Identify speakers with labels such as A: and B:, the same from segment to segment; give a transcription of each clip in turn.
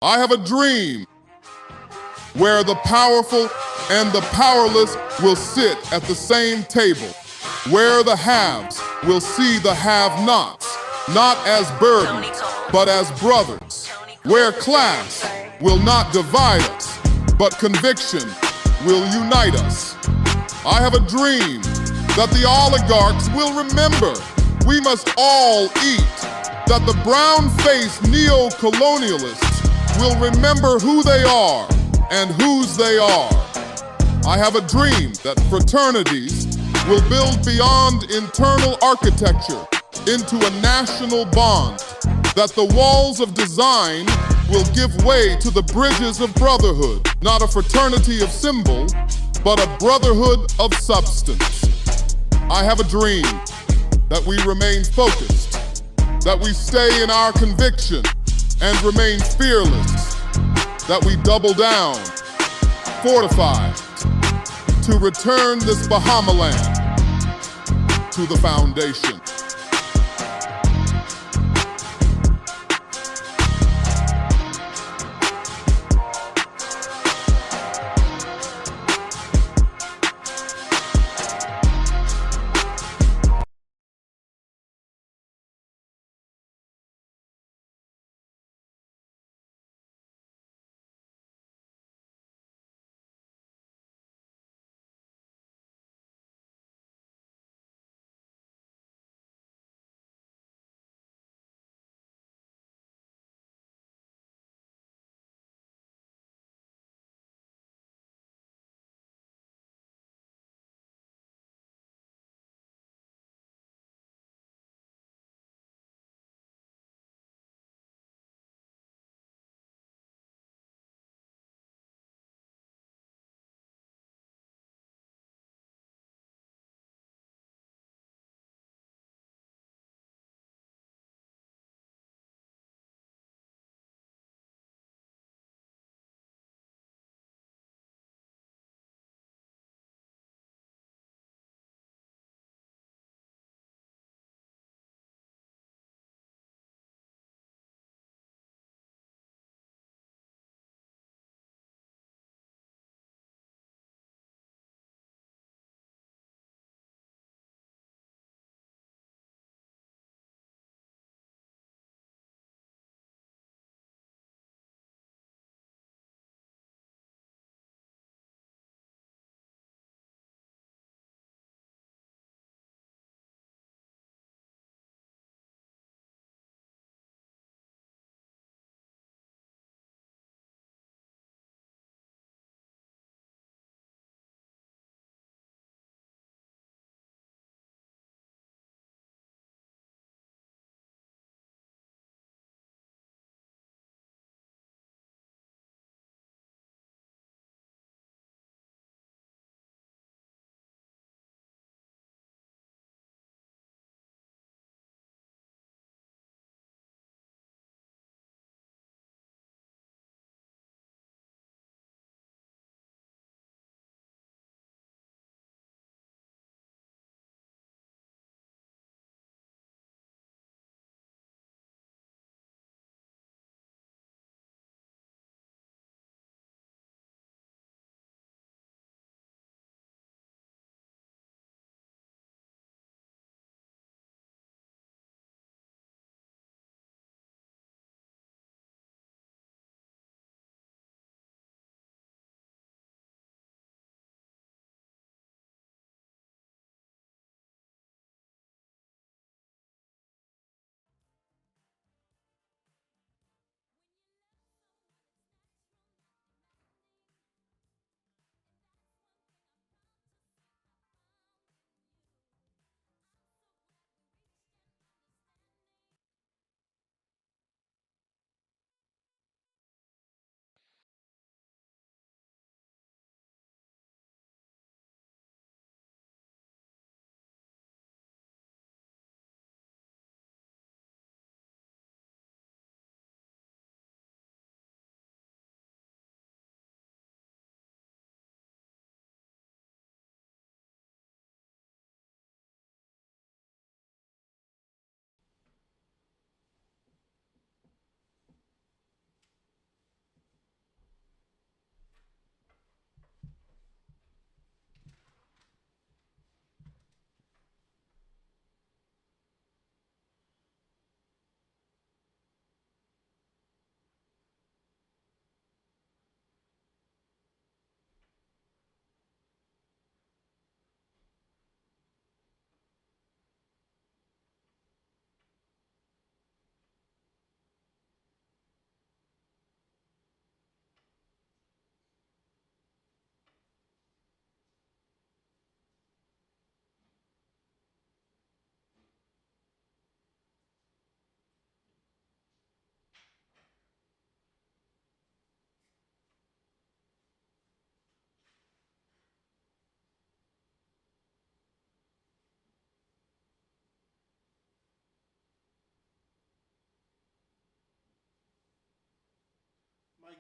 A: I have a dream where the powerful and the powerless will sit at the same table, where the haves will see the have-nots, not as burdens, but as brothers, where class will not divide us, but conviction will unite us. I have a dream that the oligarchs will remember we must all eat, that the brown-faced neo-colonialists will remember who they are and whose they are. I have a dream that fraternities will build beyond internal architecture into a national bond, that the walls of design will give way to the bridges of brotherhood, not a fraternity of symbol, but a brotherhood of substance. I have a dream that we remain focused, that we stay in our conviction and remain fearless, that we double down, fortified, to return this Bahamaland to the foundation.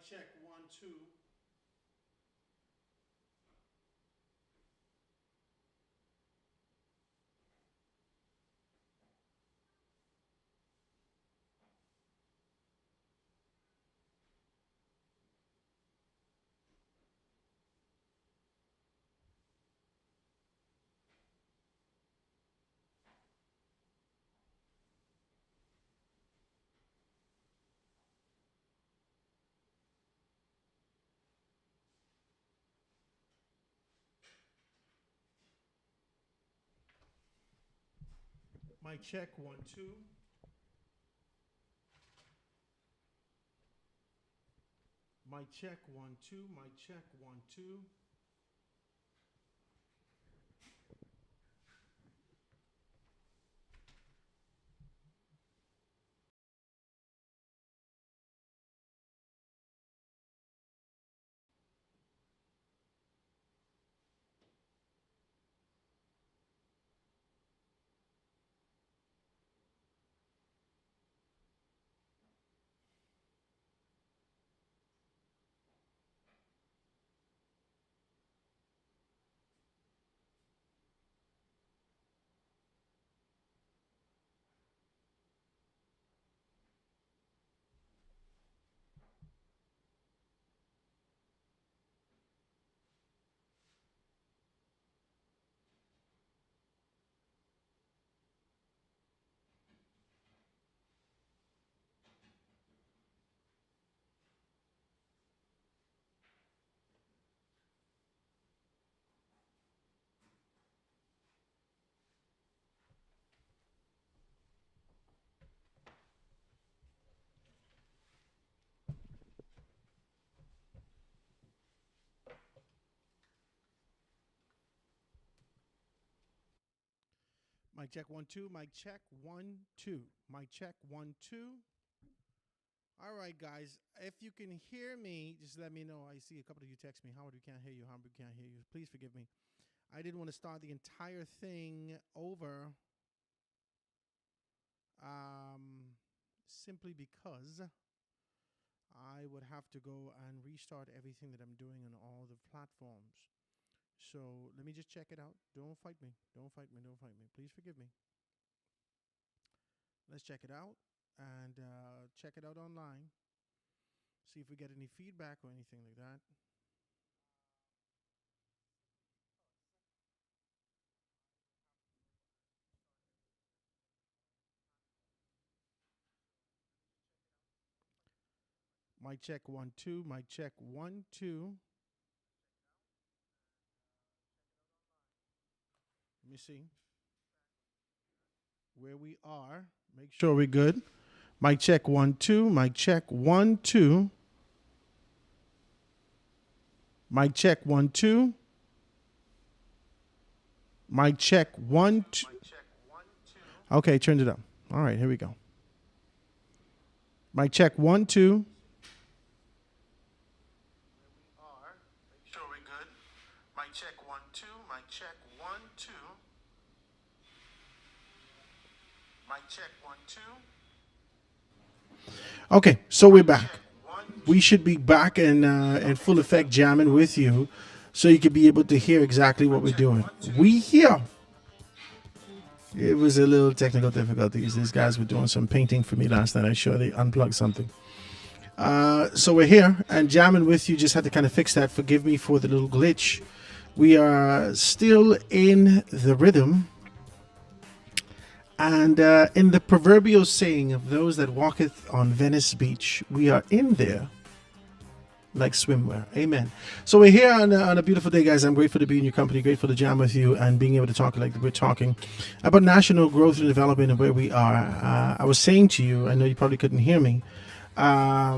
B: check 1 2. Mic check 1 2. Mic check 1 2. Mic check 1 2. Mic check 1 2. Mic check 1 2. Mic check 1 2. All right, guys. If you can hear me, just let me know. I see a couple of you text me. Howard, we can't hear you. Howard, we can't hear you. Please forgive me. I didn't want to start the entire thing over simply because I would have to go and restart everything that I'm doing on all the platforms. So let me just check it out. Don't fight me. Don't fight me. Don't fight me. Please forgive me. Let's check it out and check it out online. See if we get any feedback or anything like that. Mic check 1 2. Mic check 1 2. Let me see where we are. Make sure we're good. Mic check 1 2. Mic check 1 2. Mic check 1 2. Mic check 1 2. Okay, turned it up. All right, here we go. Mic check 1 2. Make sure we're good. Mic check 1 2. Mic check 1 2. Mic check 1 2. Okay, so we're back. We should be back in full effect jamming with you, so you could be able to hear exactly what we're doing. We here. It was a little technical difficulties. These guys were doing some painting for me last night. I'm sure they unplugged something. So we're here and jamming with you. Just had to kind of fix that. Forgive me for the little glitch. We are still in the rhythm. And in the proverbial saying of those that walketh on Venice Beach, we are in there like swimwear. Amen. So we're here on a beautiful day, guys. I'm grateful to be in your company, grateful to jam with you and being able to talk like we're talking about national growth and development and where we are. I was saying to you, I know you probably couldn't hear me. But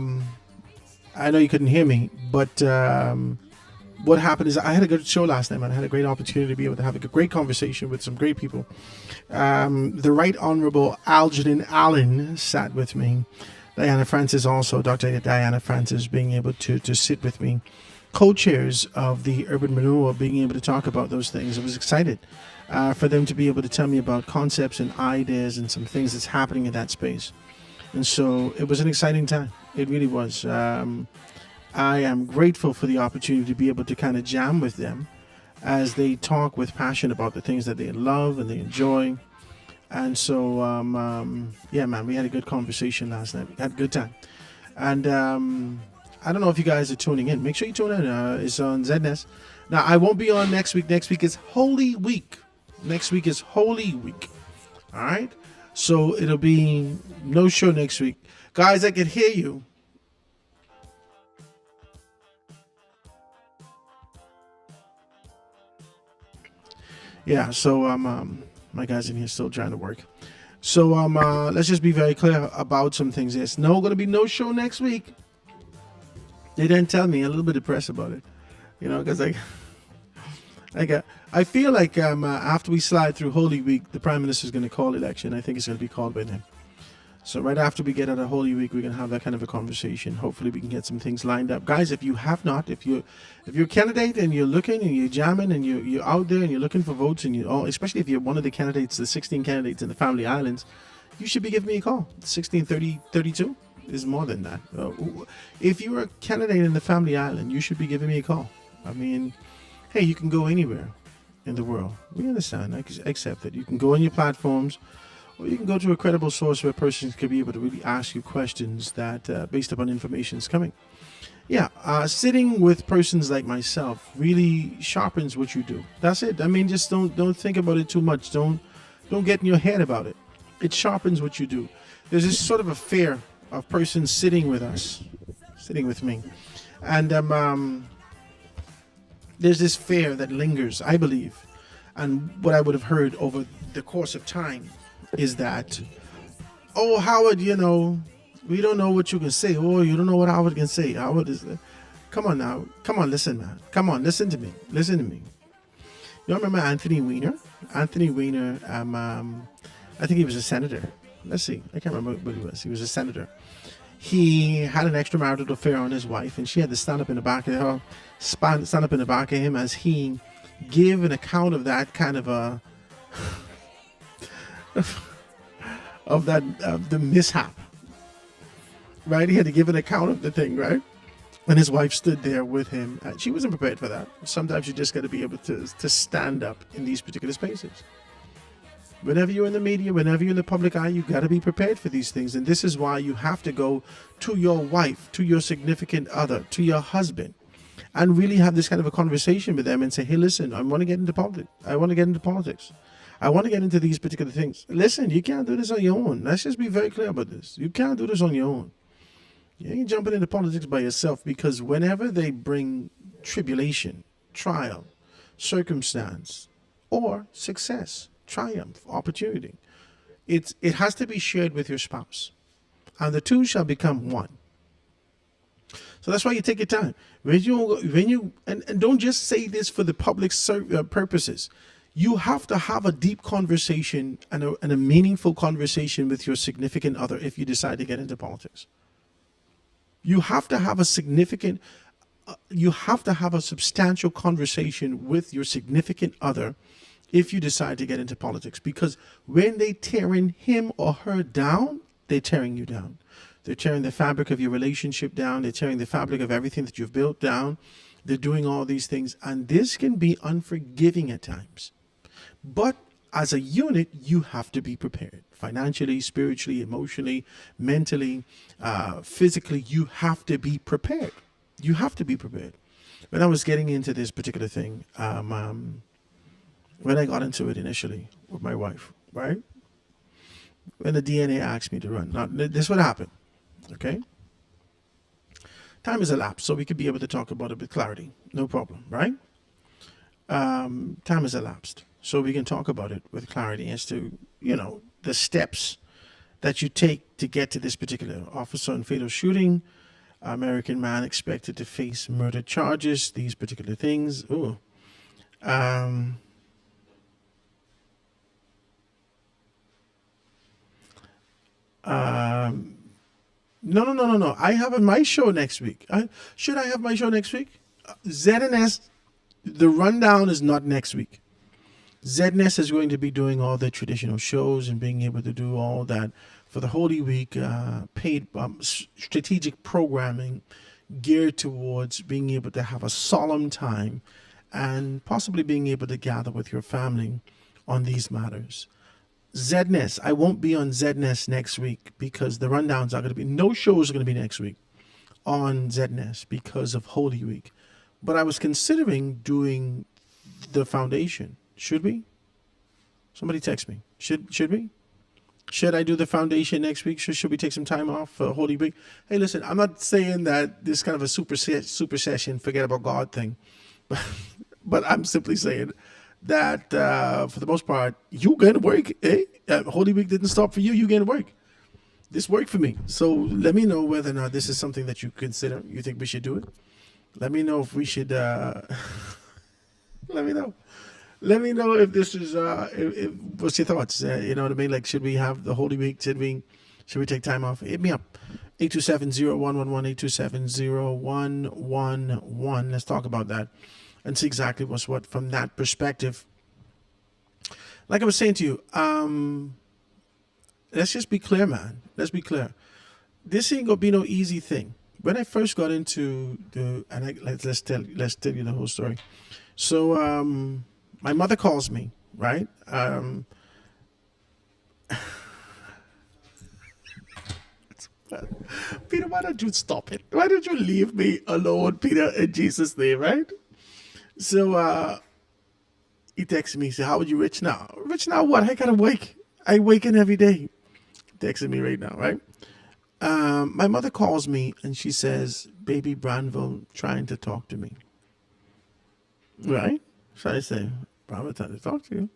B: what happened is I had a good show last night, man. I had a great opportunity to be able to have a great conversation with some great people. The Right Honorable Algernon Allen sat with me. Diana Francis also, Dr. Diana Francis, being able to sit with me. Co-chairs of the Urban Renewal being able to talk about those things. I was excited for them to be able to tell me about concepts and ideas and some things that's happening in that space. And so it was an exciting time. It really was. I am grateful for the opportunity to be able to kind of jam with them as they talk with passion about the things that they love and they enjoy. And so, yeah, man, we had a good conversation last night. We had a good time. And I don't know if you guys are tuning in. Make sure you tune in. It's on ZNS. Now, I won't be on next week. Next week is Holy Week. Next week is Holy Week. All right? So it'll be no show next week. Guys, I can hear you. Yeah, so my guys in here still trying to work. So let's just be very clear about some things. There's gonna be no show next week. They didn't tell me. A little bit depressed about it, because I feel like after we slide through Holy Week, the Prime Minister is going to call election. I think it's going to be called by then. So right after we get out of Holy Week, we're going to have that kind of a conversation. Hopefully we can get some things lined up. Guys, if you have not, if you're a candidate and you're looking and you're jamming and you're out there and you're looking for votes, and especially if you're one of the candidates, the 16 candidates in the Family Islands, you should be giving me a call. 1630-32 is more than that. If you're a candidate in the Family Island, you should be giving me a call. I mean, hey, you can go anywhere in the world. We understand. I accept that. You can go on your platforms, or you can go to a credible source where persons could be able to really ask you questions that, based upon information is coming. Yeah, sitting with persons like myself really sharpens what you do. That's it. I mean, just don't think about it too much. Don't get in your head about it. It sharpens what you do. There's this sort of a fear of persons sitting with us, sitting with me, and there's this fear that lingers, I believe, and what I would have heard over the course of time is that, oh, Howard, we don't know what you can say. Oh, you don't know what Howard can say. Howard is, come on now. Come on, listen, man. Come on, listen to me. Listen to me. You remember Anthony Weiner? Anthony Weiner, I think he was a senator. Let's see. I can't remember what he was. He was a senator. He had an extramarital affair on his wife, and she had to stand up in the back of him as he gave an account of that kind of of the mishap. Right? He had to give an account of the thing, right? And his wife stood there with him. She wasn't prepared for that. Sometimes you just got to be able to stand up in these particular spaces. Whenever you're in the media, whenever you're in the public eye, you got to be prepared for these things. And this is why you have to go to your wife, to your significant other, to your husband, and really have this kind of a conversation with them and say, hey, listen, I want to get into politics. I want to get into politics. I want to get into these particular things. Listen, you can't do this on your own. Let's just be very clear about this. You can't do this on your own. You ain't jumping into politics by yourself, because whenever they bring tribulation, trial, circumstance, or success, triumph, opportunity, it has to be shared with your spouse, and the two shall become one. So that's why you take your time when you and don't just say this for the public purposes. You have to have a deep conversation and a meaningful conversation with your significant other if you decide to get into politics. You have to have a substantial conversation with your significant other if you decide to get into politics, because when they tearing him or her down, they're tearing you down. They're tearing the fabric of your relationship down. They're tearing the fabric of everything that you've built down. They're doing all these things, and this can be unforgiving at times. But as a unit, you have to be prepared. Financially, spiritually, emotionally, mentally, physically, you have to be prepared. You have to be prepared. When I was getting into this particular thing, when I got into it initially with my wife, right? When the DNA asked me to run. Now, this would happen, okay? Time has elapsed, so we could be able to talk about it with clarity. No problem, right? Time has elapsed, so we can talk about it with clarity as to, the steps that you take to get to this particular officer and fatal shooting. American man expected to face murder charges, these particular things. Ooh. No. I have my show next week. Should I have my show next week? ZNS, the rundown is not next week. ZNS is going to be doing all the traditional shows and being able to do all that for the Holy Week, paid strategic programming, geared towards being able to have a solemn time and possibly being able to gather with your family on these matters. Zedness. I won't be on Zedness next week because the rundowns are going to be, no shows are going to be next week on Zedness because of Holy Week. But I was considering doing the foundation. Should we? Somebody text me. Should we? Should I do the foundation next week? Should we take some time off for Holy Week? Hey, listen, I'm not saying that this kind of a super session, forget about God thing. But I'm simply saying that for the most part, you going to work. Holy Week didn't stop for you. You going to work. This worked for me. So let me know whether or not this is something that you consider. You think we should do it? Let me know if we should. Let me know. Let me know if this is. What's your thoughts? You know what I mean? Like, should we have the Holy Week? Should we take time off? Hit me up. 827-0111, 827-0111. Let's talk about that and see exactly what's what from that perspective. Like I was saying to you, let's just be clear, man. Let's be clear. This ain't gonna be no easy thing. When I first got into let's tell you the whole story. So my mother calls me, right? Peter, why don't you stop it? Why don't you leave me alone, Peter, in Jesus' name, right? So he texted me, he said, how are you rich now? Rich now what? I gotta wake. I waken every day. Texting me right now, right? My mother calls me and she says, baby Branville trying to talk to me. Right? So I say, Branville trying to talk to you?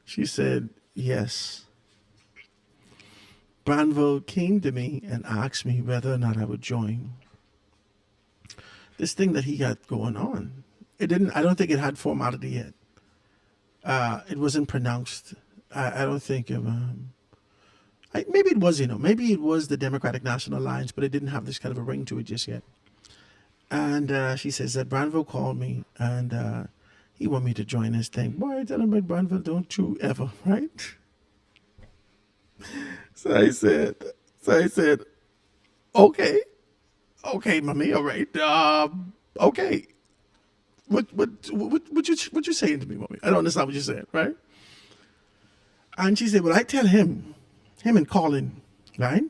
B: She said, yes. Branville came to me and asked me whether or not I would join this thing that he got going on. I don't think it had formality yet. It wasn't pronounced. I don't think maybe it was, maybe it was the Democratic National Alliance, but it didn't have this kind of a ring to it just yet. And she says that Branville called me and he want me to join his thing. Boy, I tell him about Branville, don't you ever, right? So I said, okay, mommy, all right, okay. What you saying to me, mommy? I don't understand what you're saying, right? And she said, well, I tell him and Colin, right?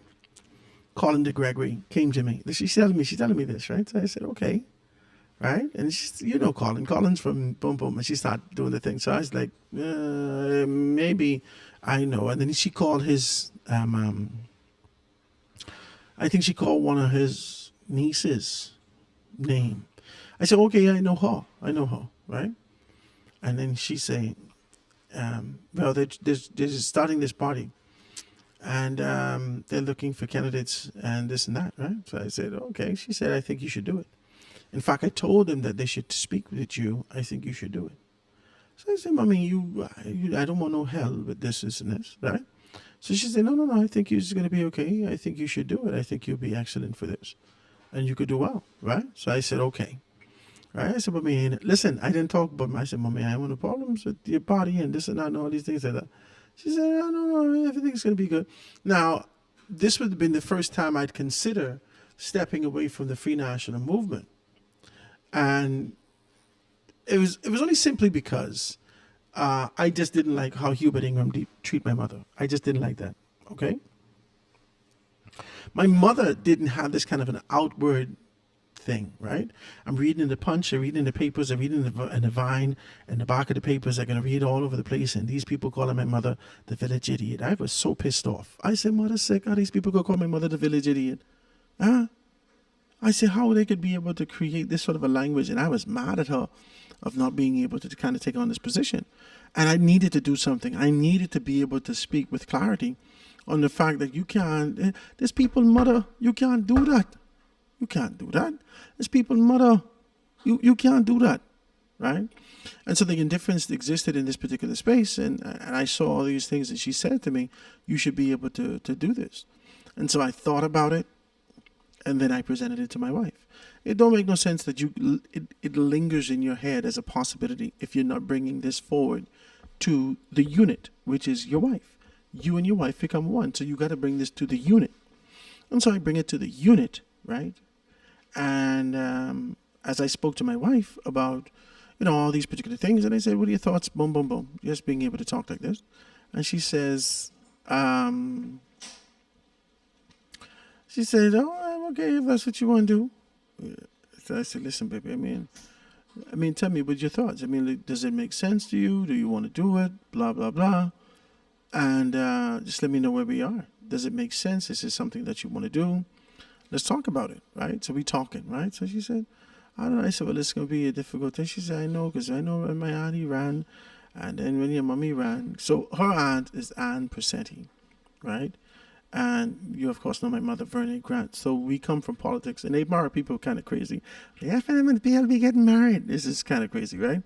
B: Colin de Gregory came to me. She's telling me this, right? So I said, okay, right? And she's, Colin's from Boom Boom, and she started doing the thing. So I was like, maybe I know. And then she called his, I think she called one of his nieces' name. I said, okay, I know her, right? And then she saying, well, they're starting this party, and they're looking for candidates and this and that, right? So I said, okay. She said, I think you should do it. In fact, I told them that they should speak with you. I think you should do it. So I said, mommy, I don't want no hell with this and this, right? So she said, no, I think it's going to be okay. I think you should do it. I think you'll be excellent for this, and you could do well, right? So I said, okay. Right? I said, mommy, listen, I didn't talk about I said, mommy, I have no problems with your party and this and that and all these things like that. She said, no, everything's going to be good. Now, this would have been the first time I'd consider stepping away from the Free National Movement. And it was only simply because I just didn't like how Hubert Ingraham treat my mother. I just didn't like that, okay? My mother didn't have this kind of an outward thing, right? I'm reading in the Punch, I'm reading in the papers, I'm reading in the Vine, and the back of the papers are going to read all over the place, and these people calling my mother the village idiot. I was so pissed off. I said, mother sick, how these people going to call my mother the village idiot? Huh? I said, how they could be able to create this sort of a language, and I was mad at her of not being able to kind of take on this position. And I needed to do something. I needed to be able to speak with clarity on the fact that you can't, this people, mother, you can't do that. You can't do that. There's people, mother, you can't do that, right? And so the indifference existed in this particular space, and I saw all these things that she said to me, you should be able to do this. And so I thought about it, and then I presented it to my wife. It don't make no sense that it lingers in your head as a possibility if you're not bringing this forward to the unit, which is your wife. You and your wife become one, so you got to bring this to the unit. And so I bring it to the unit, right? And as I spoke to my wife about, all these particular things, and I said, what are your thoughts? Boom, boom, boom. Just being able to talk like this. And she says, she said, oh, I'm okay if that's what you want to do. So I said, listen, baby, I mean, tell me what your thoughts. I mean, like, does it make sense to you? Do you want to do it? Blah, blah, blah. And just let me know where we are. Does it make sense? Is this something that you want to do? Let's talk about it, right? So we talking, right? So she said, I don't know. I said, well, it's going to be a difficult thing. She said, I know, because I know when my auntie ran, and then when your mommy ran. So her aunt is Anne Persetti, right? And you, of course, know my mother, Vernon Grant. So we come from politics, and they marry people kind of crazy. The FNM and the PLP getting married. This is kind of crazy, right?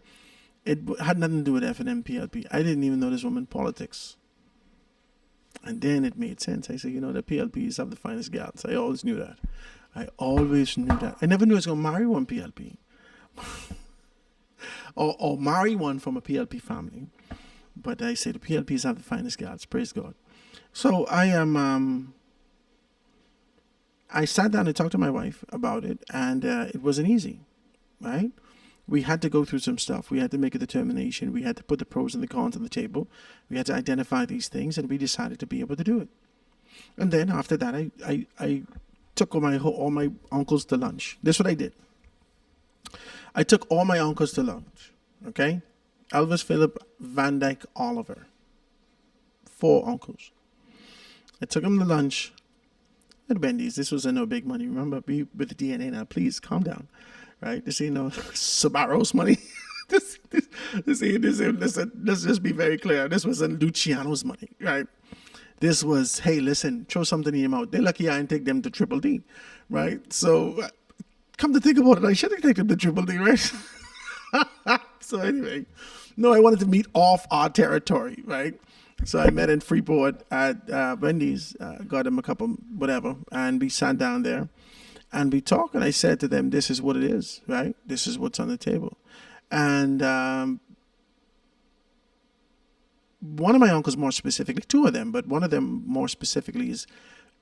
B: It had nothing to do with FNM, PLP. I didn't even know this woman politics. And then it made sense. I said, the PLPs have the finest gals. I always knew that. I always knew that. I never knew I was going to marry one PLP. or marry one from a PLP family. But I say the PLPs have the finest gals. Praise God. So I sat down and talked to my wife about it, and it wasn't easy, right? We had to go through some stuff. We had to make a determination. We had to put the pros and the cons on the table. We had to identify these things, and we decided to be able to do it. And then after that, I took all my uncles to lunch. This is what I did. I took all my uncles to lunch, okay? Elvis, Philip, Van Dyke, Oliver. 4 uncles. I took them to lunch at Wendy's. This was no big money. Remember, be with the DNA now. Please calm down. Right? This ain't no Sabaros money. Let's just be very clear. This wasn't Luciano's money, right? This was, hey, listen, throw something in your mouth. They're lucky I didn't take them to Triple D, right? So, come to think about it, I should have taken them to Triple D, right? So anyway, no, I wanted to meet off our territory, right? So I met in Freeport at Wendy's, got them a couple, whatever, and we sat down there. And we talked, and I said to them, this is what it is, right? This is what's on the table. And one of my uncles more specifically, 2 of them, but one of them more specifically is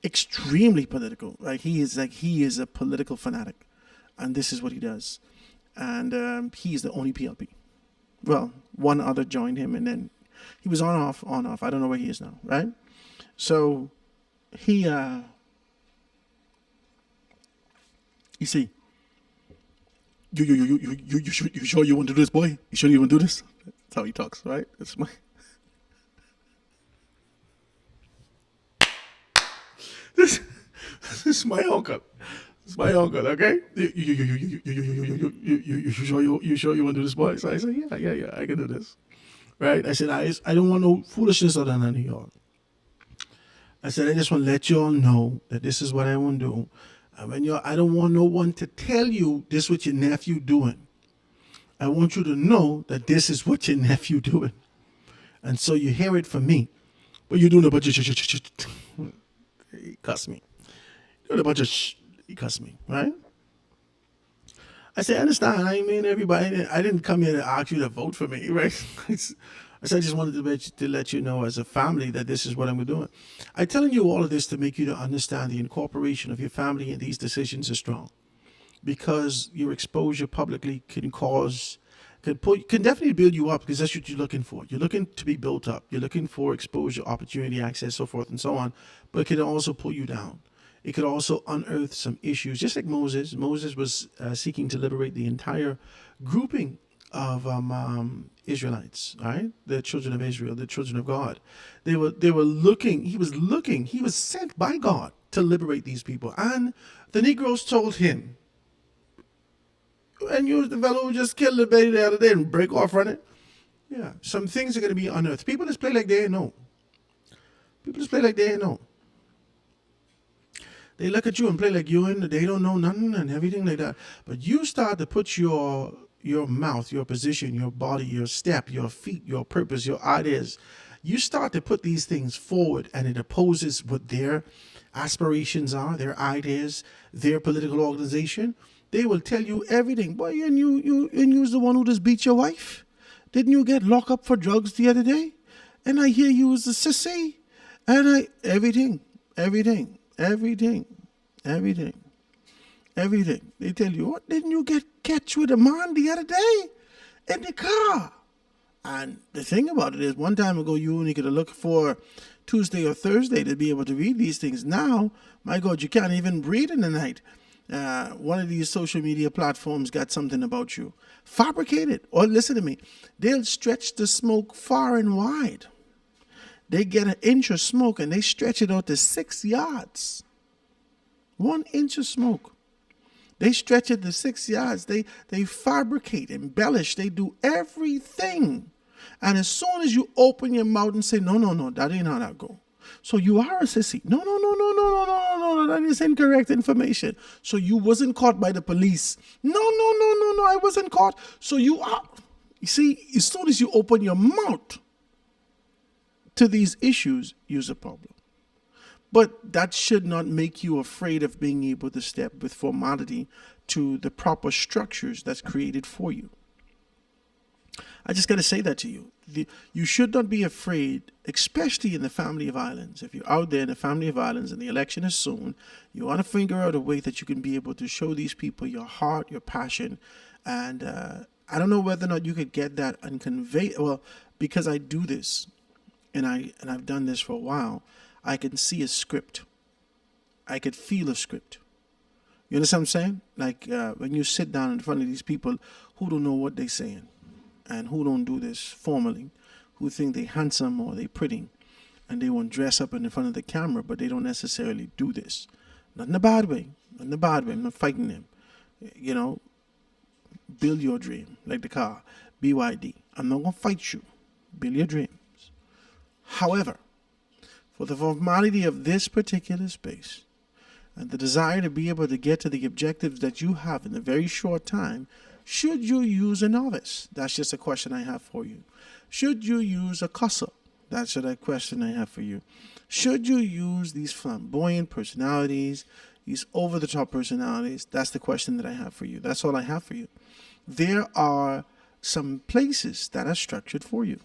B: extremely political, right? He is a political fanatic, and this is what he does. And he is the only PLP. Well, one other joined him, and then he was on off. I don't know where he is now, right? So he... You see, you sure you want to do this, boy? You sure you want to do this? That's how he talks, right? That's my. This is my uncle. It's my uncle, okay? You sure you want to do this, boy? So I said, yeah, I can do this, right? I said, I don't want no foolishness other than y'all. I said, I just want to let y'all know that this is what I want to do. I don't want no one to tell you this is what your nephew doing. I want you to know that this is what your nephew doing. And so you hear it from me. But you're doing a bunch of he cussed me. Doing a bunch of he cussed me, right? I said, I understand. I mean, everybody, I didn't come here to ask you to vote for me, right? I said, I just wanted to let you know as a family that this is what I'm doing. I'm telling you all of this to make you to understand the incorporation of your family in these decisions is strong. Because your exposure publicly can definitely build you up, because that's what you're looking for. You're looking to be built up. You're looking for exposure, opportunity, access, so forth and so on. But it can also pull you down. It could also unearth some issues, just like Moses. Moses was seeking to liberate the entire grouping of Israelites, right? The children of Israel, the children of God. They were looking, he was sent by God to liberate these people. And the Negroes told him, and you was the fellow who just killed the baby the other day and break off running. Yeah, some things are going to be unearthed. People just play like they ain't know. They look at you and play like you and they don't know nothing and everything like that. But you start to put your mouth, your position, your body, your step, your feet, your purpose, your ideas. You start to put these things forward, and it opposes what their aspirations are, their ideas, their political organization. They will tell you everything. Boy, and you's the one who just beat your wife. Didn't you get locked up for drugs the other day? And I hear you was a sissy. And everything. Everything. They tell you, what, didn't you get catch with a man the other day in the car? And the thing about it is, one time ago, you only could look for Tuesday or Thursday to be able to read these things. Now, my God, you can't even breathe in the night. One of these social media platforms got something about you. Fabricate it. Or listen to me. They'll stretch the smoke far and wide. They get an inch of smoke and they stretch it out to 6 yards. 1 inch of smoke. They stretch it to 6 yards. They fabricate, embellish. They do everything. And as soon as you open your mouth and say, no, that ain't how that go. So you are a sissy. No, that is incorrect information. So you wasn't caught by the police. No, I wasn't caught. So you are. You see, as soon as you open your mouth to these issues, you're a problem. But that should not make you afraid of being able to step with formality to the proper structures that's created for you. I just got to say that to you. You should not be afraid, especially in the family of islands. If you're out there in the family of islands and the election is soon, you want to figure out a way that you can be able to show these people your heart, your passion. And I don't know whether or not you could get that and convey. Well, because I do this and I've done this for a while, I can see a script. I could feel a script. You understand what I'm saying? Like when you sit down in front of these people who don't know what they're saying and who don't do this formally, who think they handsome or they pretty, and they want to dress up in front of the camera, but they don't necessarily do this. Not in a bad way. Not in a bad way. I'm not fighting them. You know, build your dream, like the car, BYD. I'm not going to fight you. Build your dreams. However, for the formality of this particular space and the desire to be able to get to the objectives that you have in a very short time, should you use a novice? That's just a question I have for you. Should you use a cusser? That's a question I have for you. Should you use these flamboyant personalities, these over-the-top personalities? That's the question that I have for you. That's all I have for you. There are some places that are structured for you.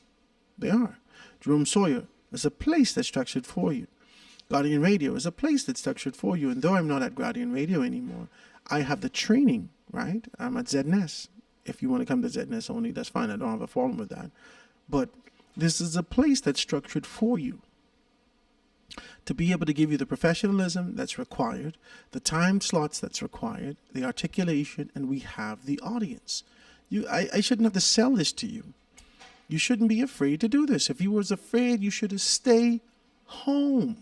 B: They are. Jerome Sawyer is a place that's structured for you. Guardian Radio is a place that's structured for you. And though I'm not at Guardian Radio anymore, I have the training, right? I'm at ZNS. If you want to come to ZNS only, that's fine. I don't have a problem with that. But this is a place that's structured for you to be able to give you the professionalism that's required, the time slots that's required, the articulation, and we have the audience. I shouldn't have to sell this to you. You shouldn't be afraid to do this. If you was afraid, you should have stayed home.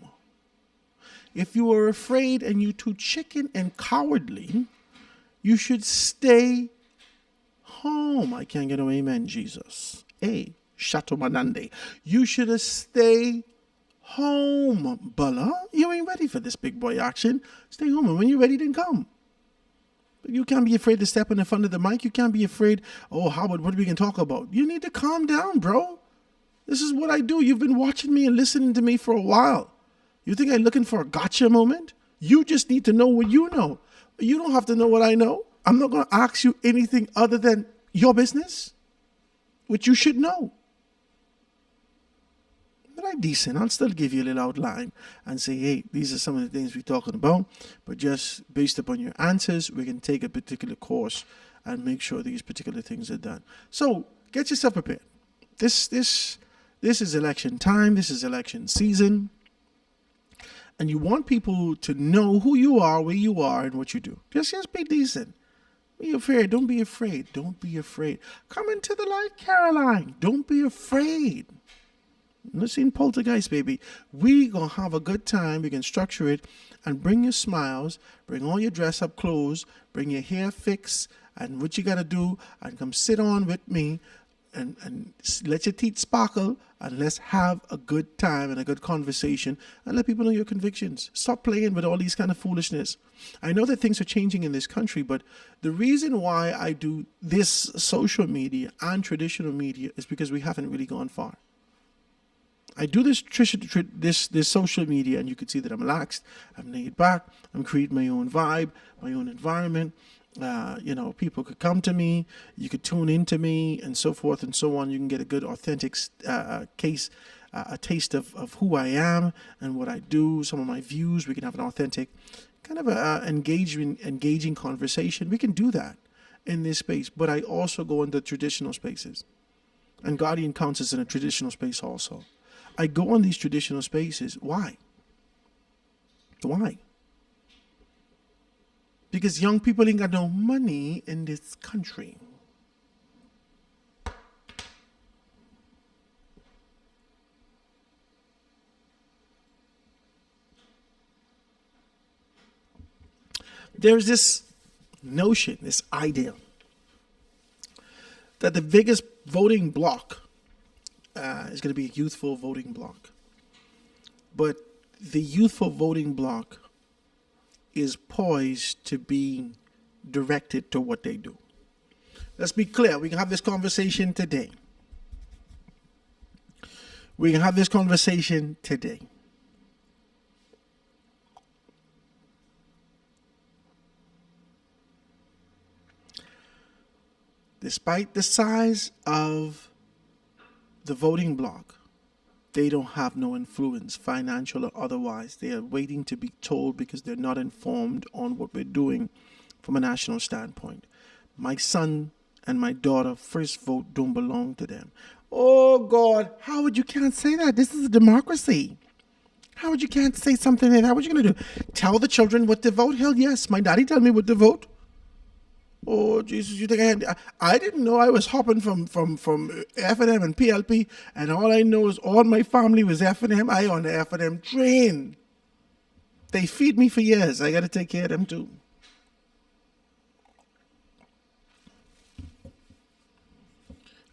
B: If you were afraid and you too chicken and cowardly, you should stay home. I can't get no amen, Jesus. Hey, Chateau Manande. You should have stayed home, Bella. You ain't ready for this big boy action. Stay home, and when you're ready, then come. But you can't be afraid to step in front of the mic. You can't be afraid, oh, Howard, what are we going to talk about? You need to calm down, bro. This is what I do. You've been watching me and listening to me for a while. You think I'm looking for a gotcha moment? You just need to know what you know. You don't have to know what I know. I'm not going to ask you anything other than your business, which you should know. But I'm decent. I'll still give you a little outline and say, hey, these are some of the things we're talking about. But just based upon your answers, we can take a particular course and make sure these particular things are done. So get yourself prepared. This is election time. This is election season. And you want people to know who you are, where you are, and what you do. Just be decent. Be afraid. Don't be afraid. Don't be afraid. Come into the light, Caroline. Don't be afraid. Listen, Poltergeist, baby. We gonna have a good time. We can structure it and bring your smiles, bring all your dress-up clothes, bring your hair fixed, and what you gotta do, and come sit on with me and let your teeth sparkle, and let's have a good time and a good conversation and let people know your convictions. Stop playing with all these kind of foolishness. I know that things are changing in this country, but the reason why I do this social media and traditional media is because we haven't really gone far. I do this social media, and you can see that I'm relaxed, I'm laid back, I'm creating my own vibe, my own environment. People could come to me, you could tune into me, and so forth and so on. You can get a good, authentic case a taste of who I am and what I do, some of my views. We can have an authentic, kind of engaging conversation. We can do that in this space. But I also go into traditional spaces. And Guardian counts as in a traditional space also. I go on these traditional spaces. Why? Why? Because young people ain't got no money in this country. There's this notion, this idea, that the biggest voting bloc is going to be a youthful voting bloc. But the youthful voting bloc is poised to be directed to what they do. Let's be clear. We can have this conversation today. We can have this conversation today. Despite the size of the voting bloc, they don't have no influence, financial or otherwise. They are waiting to be told because they're not informed on what we're doing from a national standpoint. My son and my daughter, first vote don't belong to them. Oh God, Howard, you can't say that. This is a democracy. Howard, you can't say something like that. What are you going to do? Tell the children what to vote? Hell yes, my daddy told me what to vote. Oh Jesus! You think I didn't know I was hopping from F&M and PLP, and all I know is all my family was F&M. I on the F&M train. They feed me for years. I got to take care of them too.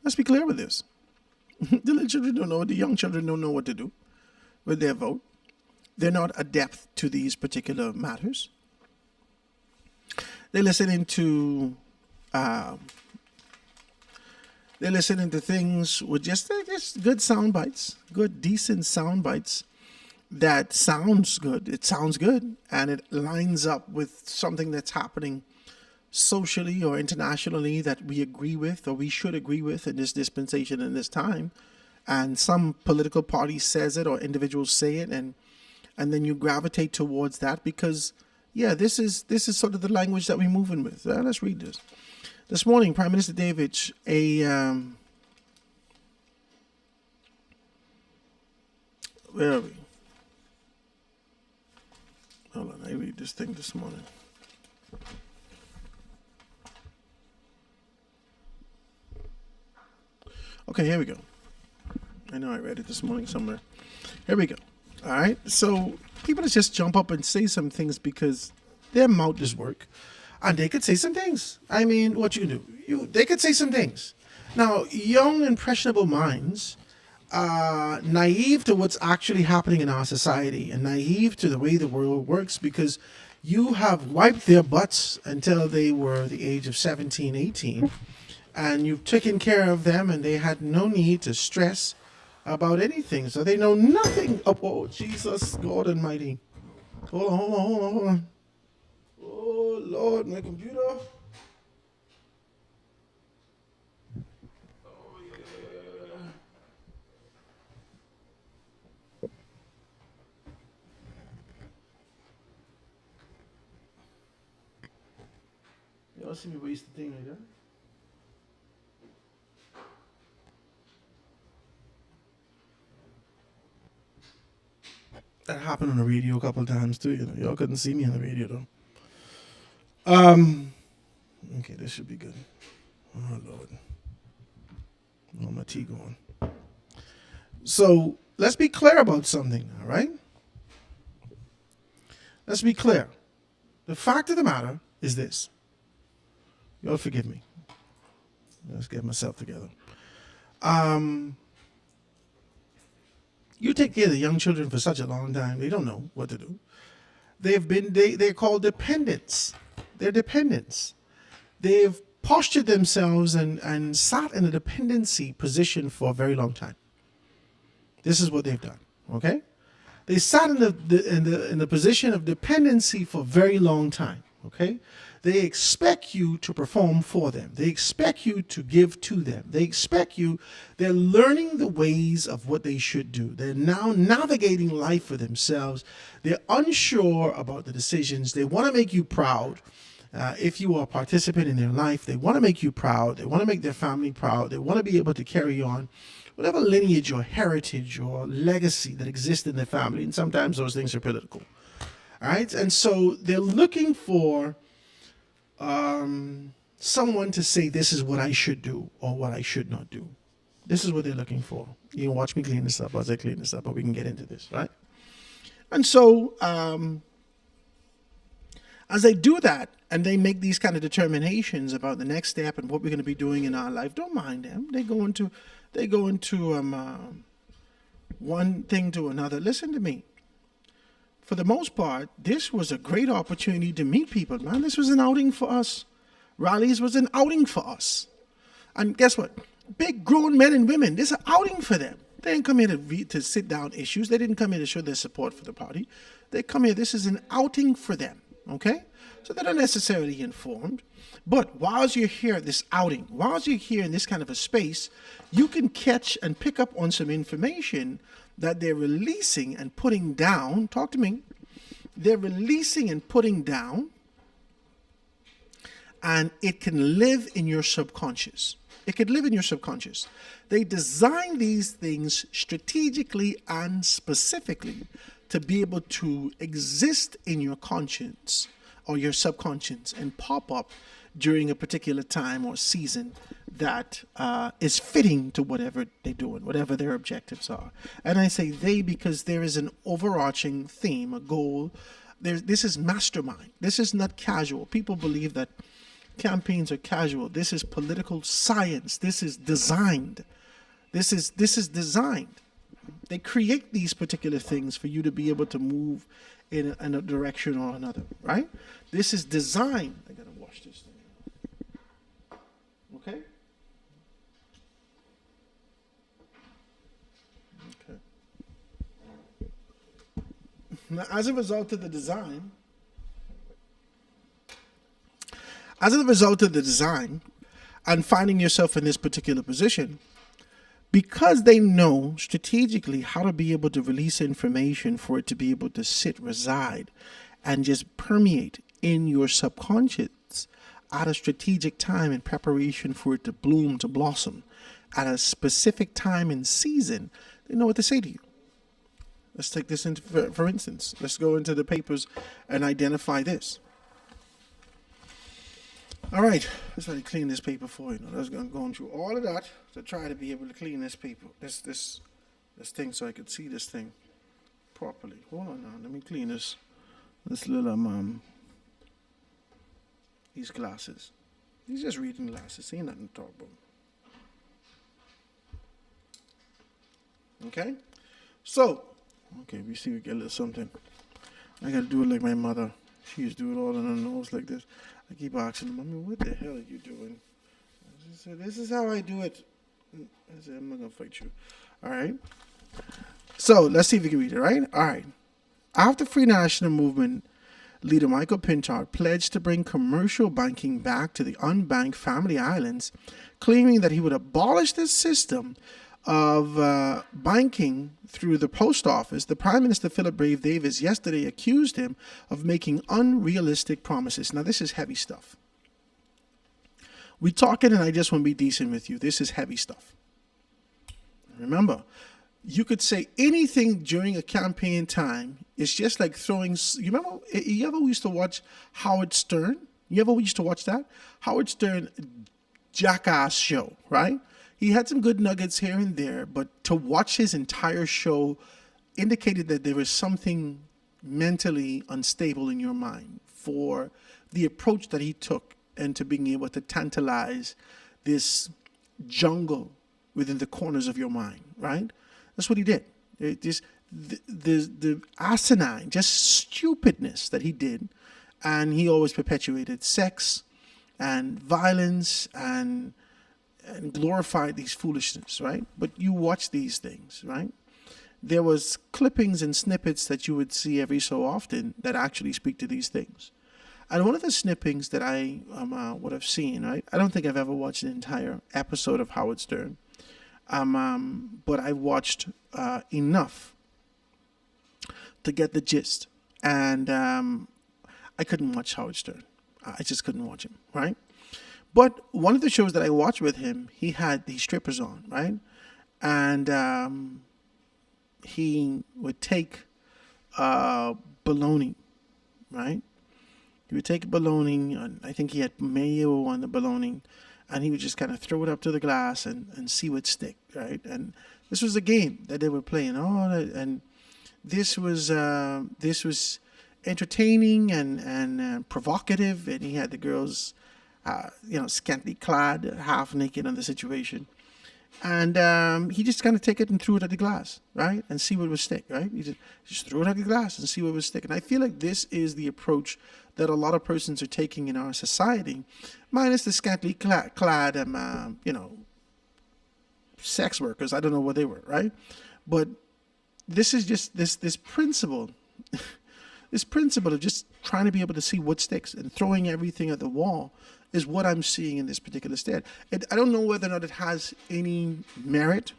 B: Let's be clear with this. The little children don't know. The young children don't know what to do with their vote. They're not adept to these particular matters. They're listening to things with just good sound bites, good decent sound bites that sounds good. It sounds good, and it lines up with something that's happening socially or internationally that we agree with or we should agree with in this dispensation in this time. And some political party says it or individuals say it, and then you gravitate towards that because. Yeah, this is sort of the language that we're moving with. Let's read this. This morning, Prime Minister David, where are we? Hold on, I read this thing this morning. Okay, here we go. I know I read it this morning somewhere. Here we go. All right, so people just jump up and say some things because their mouth does work, and they could say some things. I mean, what you can do? They could say some things. Now, young, impressionable minds, naive to what's actually happening in our society, and naive to the way the world works, because you have wiped their butts until they were the age of 17, 18, and you've taken care of them, and they had no need to stress about anything, so they know nothing. Oh, Jesus, God Almighty! Hold on. Oh Lord, my computer. Oh yeah. Y'all see me waste the thing like that? That happened on the radio a couple of times too. You know, y'all couldn't see me on the radio though. Okay, this should be good. Oh Lord, oh my tea going. So let's be clear about something, all right? Let's be clear. The fact of the matter is this. Y'all forgive me. Let's get myself together. You take care of the young children for such a long time, they don't know what to do. They're called dependents. They're dependents. They've postured themselves and sat in a dependency position for a very long time. This is what they've done. Okay? They sat in the position of dependency for a very long time. Okay? They expect you to perform for them. They expect you to give to them. They're learning the ways of what they should do. They're now navigating life for themselves. They're unsure about the decisions. They want to make you proud. If you are a participant in their life, they want to make you proud. They want to make their family proud. They want to be able to carry on whatever lineage or heritage or legacy that exists in their family. And sometimes those things are political. All right? And so they're looking for someone to say, this is what I should do or what I should not do. This is what they're looking for. You can watch me clean this up as I clean this up, but we can get into this, right? And so as they do that, and they make these kind of determinations about the next step and what we're going to be doing in our life, don't mind them. They go into one thing to another. Listen to me. For the most part, this was a great opportunity to meet people, man. This was an outing for us. Rallies was an outing for us. And guess what? Big grown men and women, this is an outing for them. They didn't come here to sit down issues. They didn't come here to show their support for the party. They come here, this is an outing for them, okay? So they're not necessarily informed. But whilst you're here at this outing, whilst you're here in this kind of a space, you can catch and pick up on some information that they're releasing and putting down. Talk to me. They're releasing and putting down, and it can live in your subconscious. It could live in your subconscious. They design these things strategically and specifically to be able to exist in your conscience or your subconscious and pop up during a particular time or season that is fitting to whatever they're doing, whatever their objectives are. And I say they because there is an overarching theme, a goal. This is mastermind. This is not casual. People believe that campaigns are casual. This is political science. This is designed. This is designed. They create these particular things for you to be able to move in a direction or another, right? This is designed. I gotta wash this thing. Okay? Okay. Now, as a result of the design, and finding yourself in this particular position, because they know strategically how to be able to release information for it to be able to reside, and just permeate in your subconscious at a strategic time in preparation for it to bloom, to blossom, at a specific time and season, they know what to say to you. Let's take this into, for instance, let's go into the papers and identify this. All right, let's try to clean this paper for you. I was going through all of that to try to be able to clean this paper, this thing, so I could see this thing properly. Hold on now, let me clean this little these glasses. These just reading glasses, ain't nothing to talk about. Okay, so we see we get a little something. I gotta do it like my mother. She used to do it all on her nose like this. I keep asking her, Mommy, what the hell are you doing? She said, this is how I do it. I said, I'm not going to fight you. All right. So let's see if we can read it, right? All right. After Free National Movement leader Michael Pintard pledged to bring commercial banking back to the unbanked family islands, claiming that he would abolish the system of banking through the post office, the Prime Minister Philip Brave Davis yesterday accused him of making unrealistic promises. Now, this is heavy stuff. We're talking, and I just want to be decent with you. This is heavy stuff. Remember, you could say anything during a campaign time. It's just like throwing. You remember? You ever used to watch Howard Stern? You ever used to watch that? Howard Stern jackass show, right? He had some good nuggets here and there, but to watch his entire show indicated that there was something mentally unstable in your mind for the approach that he took and to being able to tantalize this jungle within the corners of your mind, right? That's what he did. The asinine, just stupidness that he did, and he always perpetuated sex and violence and glorified these foolishness, right? But you watch these things, right? There was clippings and snippets that you would see every so often that actually speak to these things. And one of the snippings that I would have seen, right? I don't think I've ever watched an entire episode of Howard Stern, but I watched enough to get the gist. And I couldn't watch Howard Stern. I just couldn't watch him, right? But one of the shows that I watched with him, he had these strippers on, right? And he would take bologna, right? He would take bologna, and I think he had mayo on the bologna, and he would just kind of throw it up to the glass and see what stick, right? And this was a game that they were playing, and this was entertaining and provocative, and he had the girls, scantily clad, half naked on the situation. And he just kind of take it and threw it at the glass, right? And see what would stick, right? He just threw it at the glass and see what would stick. And I feel like this is the approach that a lot of persons are taking in our society, minus the scantily clad, sex workers. I don't know what they were, right? But this is just this principle, this principle of just trying to be able to see what sticks and throwing everything at the wall is what I'm seeing in this particular state. I don't know whether or not it has any merit.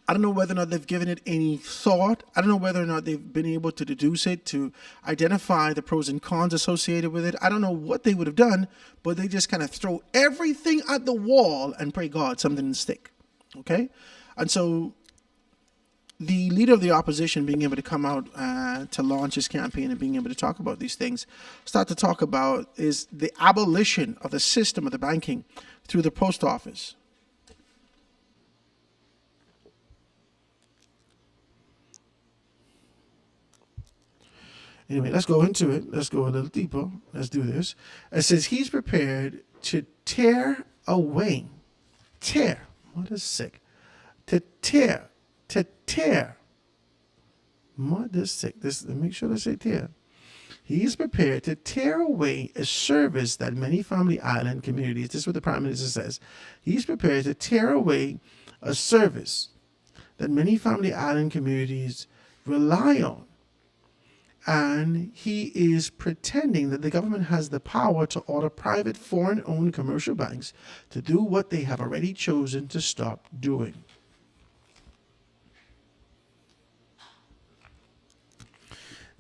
B: I don't know whether or not they've given it any thought. I don't know whether or not they've been able to deduce it, to identify the pros and cons associated with it. I don't know what they would have done, but they just kind of throw everything at the wall and pray God something will stick. Okay? And so the leader of the opposition being able to come out to launch his campaign and being able to talk about these things, start to talk about is the abolition of the system of the banking through the post office. Anyway, let's go into it. Let's go a little deeper. Let's do this. It says he's prepared to tear away. Tear. What is sick? To tear. Mother sick. This, make sure to say tear. He is prepared to tear away a service that many family island communities, this is what the Prime Minister says, he's prepared to tear away a service that many family island communities rely on. And he is pretending that the government has the power to order private foreign-owned commercial banks to do what they have already chosen to stop doing.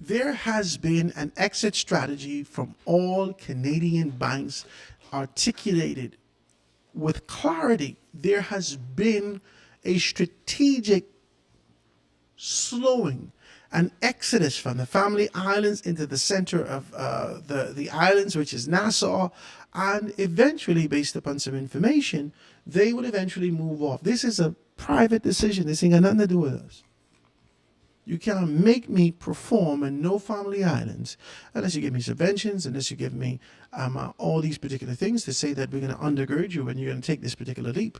B: There has been an exit strategy from all Canadian banks articulated with clarity. There has been a strategic slowing, an exodus from the family islands into the center of the islands, which is Nassau, and eventually, based upon some information, they would eventually move off. This is a private decision. This ain't got nothing to do with us. You can't make me perform in no family islands unless you give me subventions, unless you give me all these particular things to say that we're going to undergird you and you're going to take this particular leap.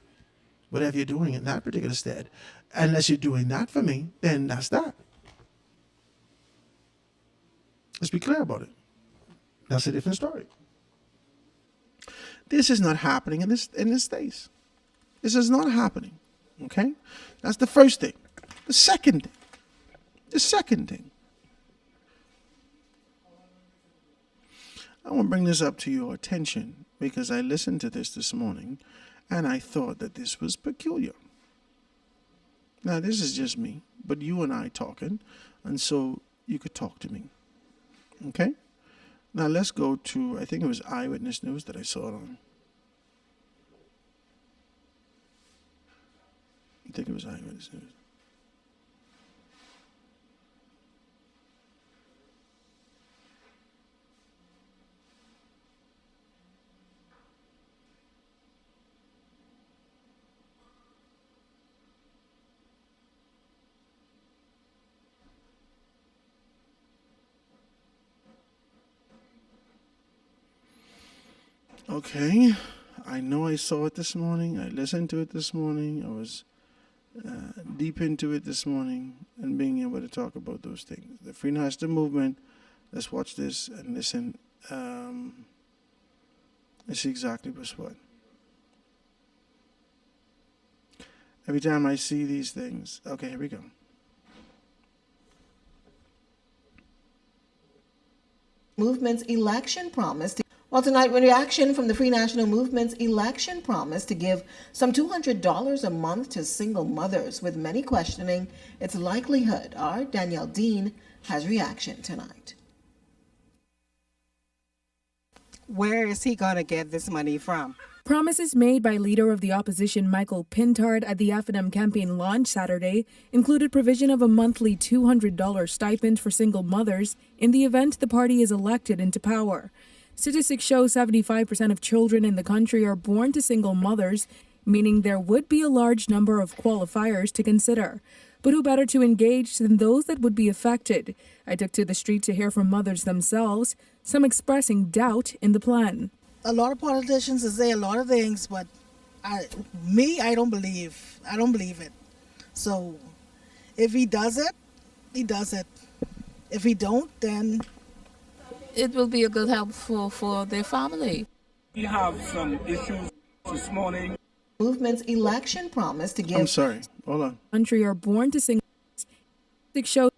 B: Whatever you're doing in that particular stead. Unless you're doing that for me, then that's that. Let's be clear about it. That's a different story. This is not happening in this States. This is not happening. Okay? That's the first thing. The second thing. I want to bring this up to your attention because I listened to this morning and I thought that this was peculiar. Now, this is just me, but you and I talking, and so you could talk to me. Okay? Now, let's go to, I think it was Eyewitness News that I saw it on. I think it was Eyewitness News. Okay, I know I saw it this morning. I listened to it this morning. I was deep into it this morning and being able to talk about those things. The Free National Movement, let's watch this and listen. Let's see exactly what's what. Every time I see these things. Okay, here we go.
C: Movement's election promise to, well, tonight, reaction from the Free National Movement's election promise to give some $200 a month to single mothers, with many questioning its likelihood. Our Danielle Dean has reaction tonight.
D: Where is he going to get this money from?
E: Promises made by Leader of the Opposition Michael Pintard at the FNM campaign launch Saturday included provision of a monthly $200 stipend for single mothers in the event the party is elected into power. Statistics show 75% of children in the country are born to single mothers, meaning there would be a large number of qualifiers to consider. But who better to engage than those that would be affected? I took to the street to hear from mothers themselves, some expressing doubt in the plan.
F: A lot of politicians say a lot of things, but I don't believe it. So if he does it, he does it. If he don't, then
G: it will be a good help for their family.
H: We have some issues this morning.
C: Movement's election promise to give...
B: I'm sorry, hold on.
E: Country are born to sing. Shows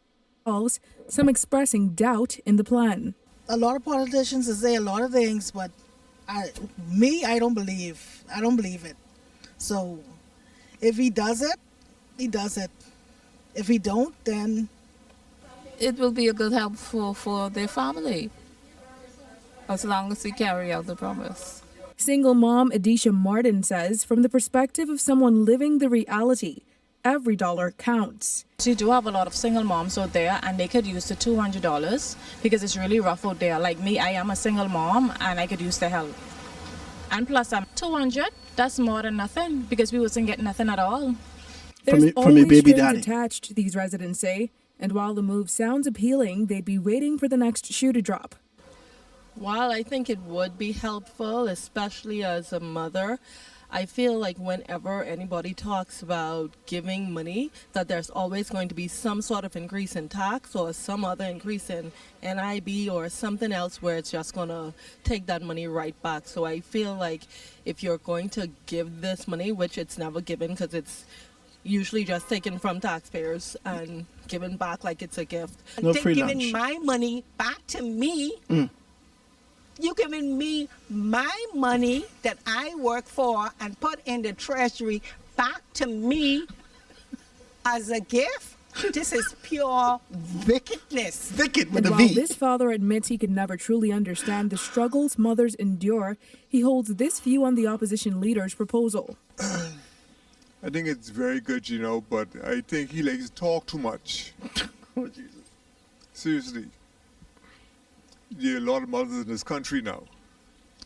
E: some expressing doubt in the plan.
F: A lot of politicians say a lot of things, but I don't believe it. So if he does it, he does it. If he don't, then
G: it will be a good help for their family, as long as they carry out the promise.
E: Single mom Adisha Martin says, from the perspective of someone living the reality, every dollar counts.
I: So you do have a lot of single moms out there, and they could use the $200 because it's really rough out there. Like me, I am a single mom and I could use the help. And plus, I'm 200, that's more than nothing because we wasn't getting nothing at all.
E: There's always strings attached, these residents say, and while the move sounds appealing, they'd be waiting for the next shoe to drop.
J: While I think it would be helpful, especially as a mother, I feel like whenever anybody talks about giving money, that there's always going to be some sort of increase in tax or some other increase in NIB or something else where it's just going to take that money right back. So I feel like if you're going to give this money, which it's never given because it's usually just taken from taxpayers and given back like it's a gift.
B: No
D: They're
B: free
D: giving
B: lunch.
D: my money back to me. You giving me my money that I work for and put in the treasury back to me as a gift? This is pure wickedness.
B: Wicked with
E: And
B: a
E: while
B: V.
E: this father admits he could never truly understand the struggles mothers endure, he holds this view on the opposition leader's proposal.
K: I think it's very good, but I think he likes to talk too much.
B: Oh, Jesus.
K: Seriously. There are a lot of mothers in this country now.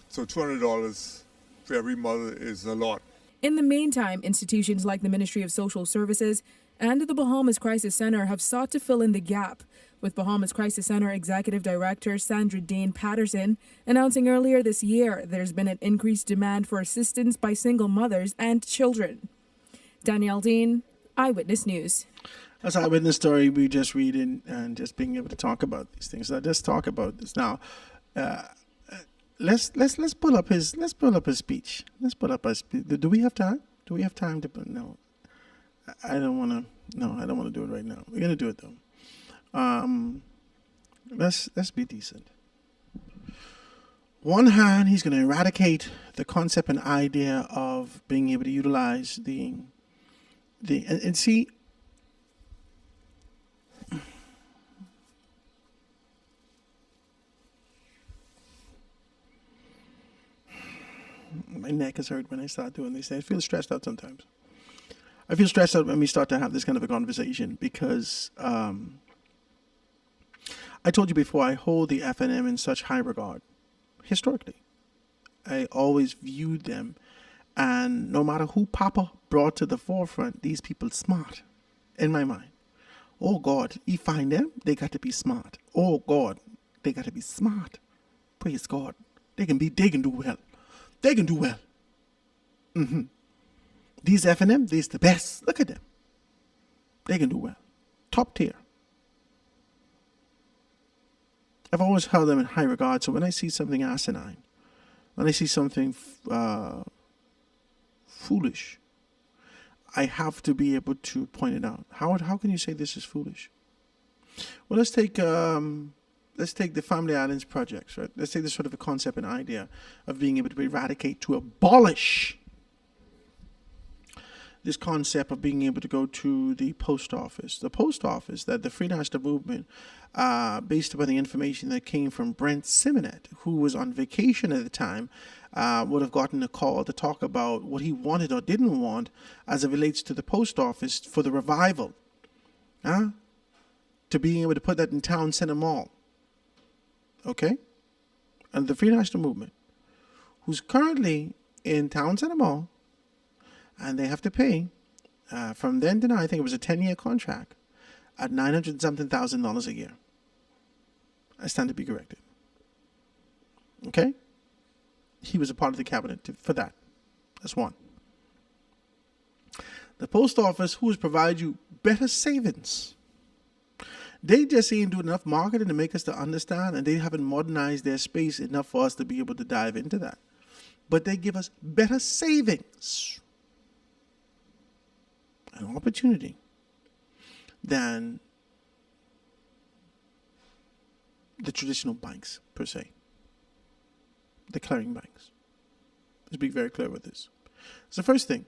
K: So $200 for every mother is a lot.
E: In the meantime, institutions like the Ministry of Social Services and the Bahamas Crisis Center have sought to fill in the gap, with Bahamas Crisis Center Executive Director Sandra Dane Patterson announcing earlier this year there's been an increased demand for assistance by single mothers and children. Danielle Dean, Eyewitness News.
B: That's our witness story we just reading and just being able to talk about these things. So let's talk about this now. Let's pull up his speech. Let's pull up his speech. Do we have time? Do we have time to put? No, I don't want to. No, I don't want to do it right now. We're gonna do it though. Let's be decent. One hand, he's gonna eradicate the concept and idea of being able to utilize and see. My neck is hurt when I start doing this. I feel stressed out sometimes. I feel stressed out when we start to have this kind of a conversation because I told you before, I hold the FNM in such high regard. Historically, I always viewed them, and no matter who Papa brought to the forefront, these people smart in my mind. Oh God, you find them, they got to be smart. Oh God, they got to be smart. Praise God. They can do well. They can do well. These FNM, these the best. Look at them. They can do well. Top tier. I've always held them in high regard. So when I see something asinine, when I see something foolish, I have to be able to point it out. How can you say this is foolish? Well, let's take let's take the Family Islands projects, right? Let's take this sort of a concept and idea of being able to eradicate, to abolish this concept of being able to go to the post office. The post office that the Free National Movement, based upon the information that came from Brent Simonet, who was on vacation at the time, would have gotten a call to talk about what he wanted or didn't want as it relates to the post office for the revival. To being able to put that in Town Center Mall. Okay? And the Free National Movement, who's currently in Town Center Mall, and they have to pay from then to now, I think it was a 10-year contract, at $900-something thousand a year. I stand to be corrected. Okay? He was a part of the cabinet for that. That's one. The post office, who has provided you better savings. They just ain't doing enough marketing to make us to understand, and they haven't modernized their space enough for us to be able to dive into that. But they give us better savings, an opportunity, than the traditional banks, per se. The clearing banks. Let's be very clear with this. It's the first thing.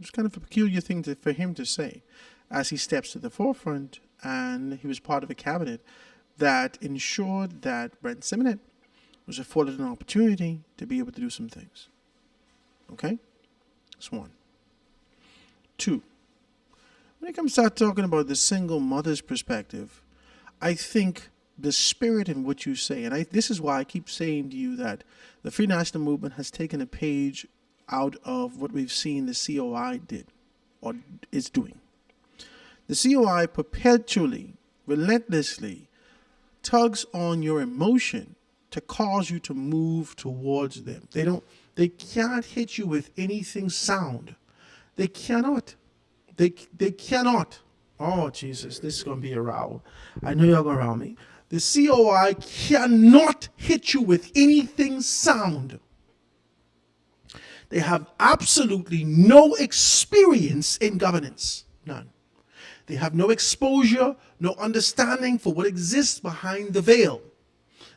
B: It's kind of a peculiar thing for him to say as he steps to the forefront, and he was part of a cabinet that ensured that Brent Simonet was afforded an opportunity to be able to do some things. Okay? That's one. Two, when it comes to talking about the single mother's perspective, I think the spirit in what you say, and this is why I keep saying to you that the Free National Movement has taken a page out of what we've seen the COI did or is doing. The COI perpetually, relentlessly tugs on your emotion to cause you to move towards them. They can't hit you with anything sound. They cannot. They cannot. Oh, Jesus, this is going to be a row. I know you're going to row me. The COI cannot hit you with anything sound. They have absolutely no experience in governance. None. They have no exposure, no understanding for what exists behind the veil.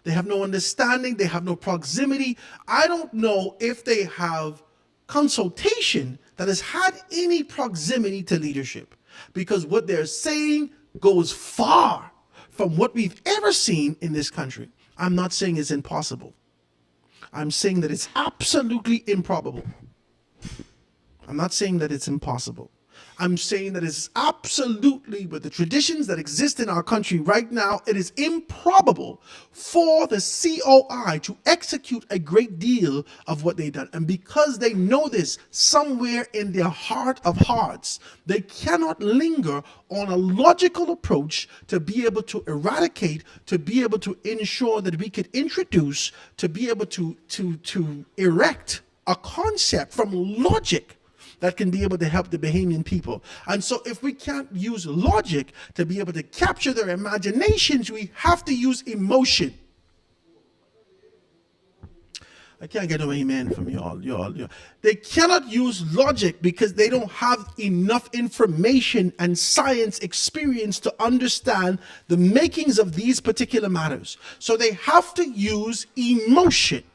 B: They have no understanding. They have no proximity. I don't know if they have consultation that has had any proximity to leadership, because what they're saying goes far from what we've ever seen in this country. I'm not saying it's impossible. I'm saying that it's absolutely improbable. I'm not saying that it's impossible. I'm saying that it's absolutely, with the traditions that exist in our country right now, it is improbable for the COI to execute a great deal of what they've done. And because they know this somewhere in their heart of hearts, they cannot linger on a logical approach to be able to eradicate, to be able to ensure that we could introduce, to be able to erect a concept from logic that can be able to help the Bahamian people. And so if we can't use logic to be able to capture their imaginations, we have to use emotion. I can't get no amen from y'all. They cannot use logic because they don't have enough information and science experience to understand the makings of these particular matters. So they have to use emotion.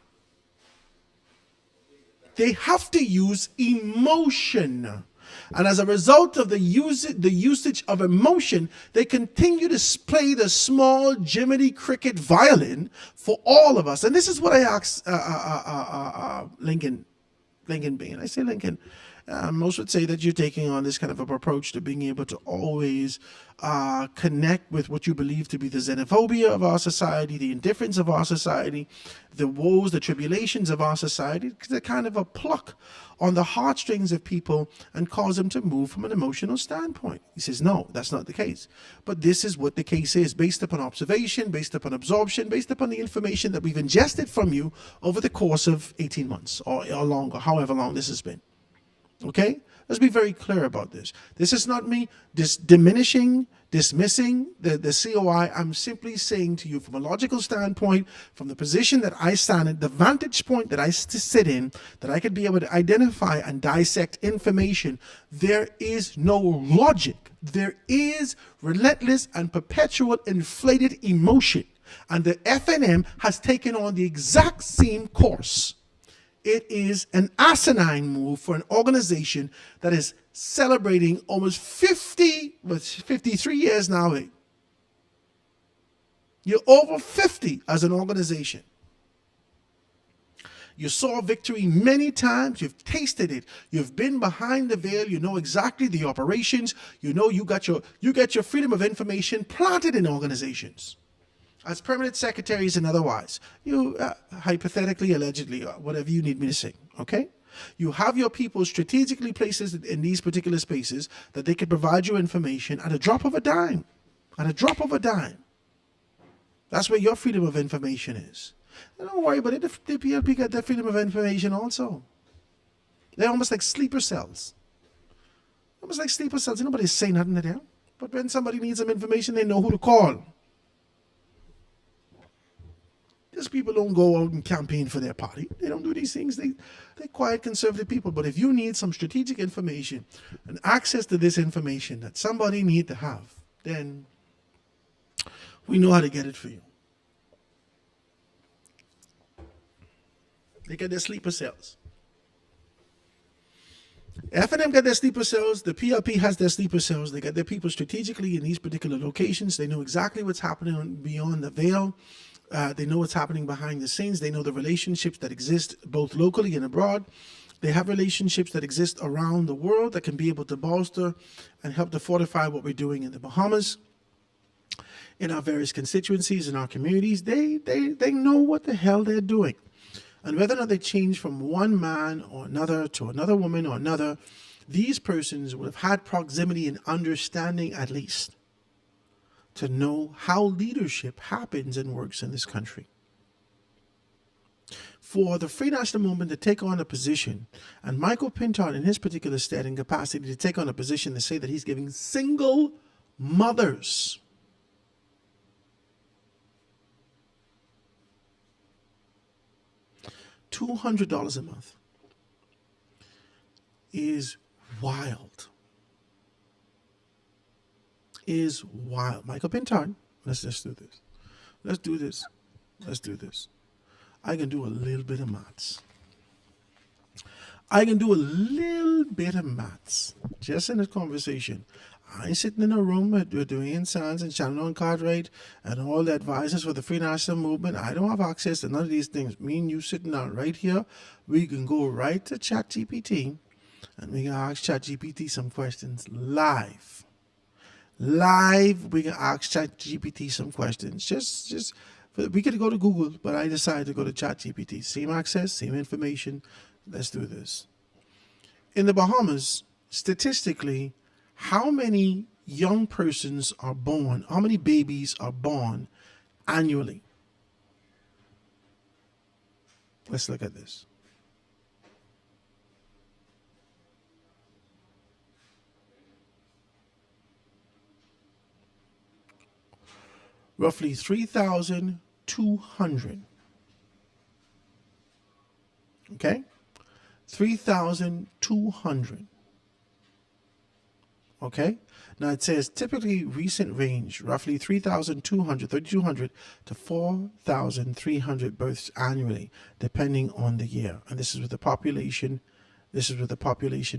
B: They have to use emotion. And as a result of the usage of emotion, they continue to play the small Jiminy Cricket violin for all of us. And this is what I asked Lincoln Bain. I say Lincoln. Most would say that you're taking on this kind of approach to being able to always connect with what you believe to be the xenophobia of our society, the indifference of our society, the woes, the tribulations of our society, to kind of a pluck on the heartstrings of people and cause them to move from an emotional standpoint. He says, no, that's not the case. But this is what the case is, based upon observation, based upon absorption, based upon the information that we've ingested from you over the course of 18 months or longer, however long this has been. Okay? Let's be very clear about this. This is not me dismissing the COI. I'm simply saying to you from a logical standpoint, from the position that I stand in, the vantage point that I sit in, that I could be able to identify and dissect information. There is no logic. There is relentless and perpetual inflated emotion And the FNM has taken on the exact same course. It is an asinine move for an organization that is celebrating almost 53 years now. You're over 50 as an organization. You saw victory many times. You've tasted it. You've been behind the veil. You know exactly the operations. You know you get your freedom of information planted in organizations. As permanent secretaries and otherwise, you hypothetically, allegedly, whatever you need me to say, okay? You have your people strategically placed in these particular spaces that they can provide you information at a drop of a dime. At a drop of a dime. That's where your freedom of information is. And don't worry about it. The PLP got their freedom of information also. They're almost like sleeper cells. Almost like sleeper cells. Nobody's saying nothing to them. But when somebody needs some information, they know who to call. These people don't go out and campaign for their party. They don't do these things. They're quiet, conservative people. But if you need some strategic information and access to this information that somebody need to have, then we know how to get it for you. They get their sleeper cells. FNM got their sleeper cells. The PLP has their sleeper cells. They got their people strategically in these particular locations. They know exactly what's happening beyond the veil. They know what's happening behind the scenes. They know the relationships that exist both locally and abroad. They have relationships that exist around the world that can be able to bolster and help to fortify what we're doing in the Bahamas, in our various constituencies, in our communities. They know what the hell they're doing. And whether or not they change from one man or another to another woman or another, these persons would have had proximity and understanding at least to know how leadership happens and works in this country. For the Free National Movement to take on a position, and Michael Pintard in his particular state and capacity to take on a position to say that he's giving single mothers $200 a month is wild. Is wild. Michael Pintard, let's just do this. Let's do this. Let's do this. I can do a little bit of maths. I can do a little bit of maths just in this conversation. I ain't sitting in a room with Dwayne Sands and Shannon Cartwright and all the advisors for the Free National Movement. I don't have access to none of these things. Me and you sitting down right here, we can go right to ChatGPT and we can ask ChatGPT some questions live. Live, we can ask ChatGPT some questions. Just we could go to Google, but I decided to go to ChatGPT. Same access, same information. Let's do this. In the Bahamas, statistically, how many young persons are born? How many babies are born annually? Let's look at this. Roughly 3,200. Okay? 3,200. Okay? Now it says typically recent range, roughly 3,200 to 4,300 births annually, depending on the year. And this is with the population,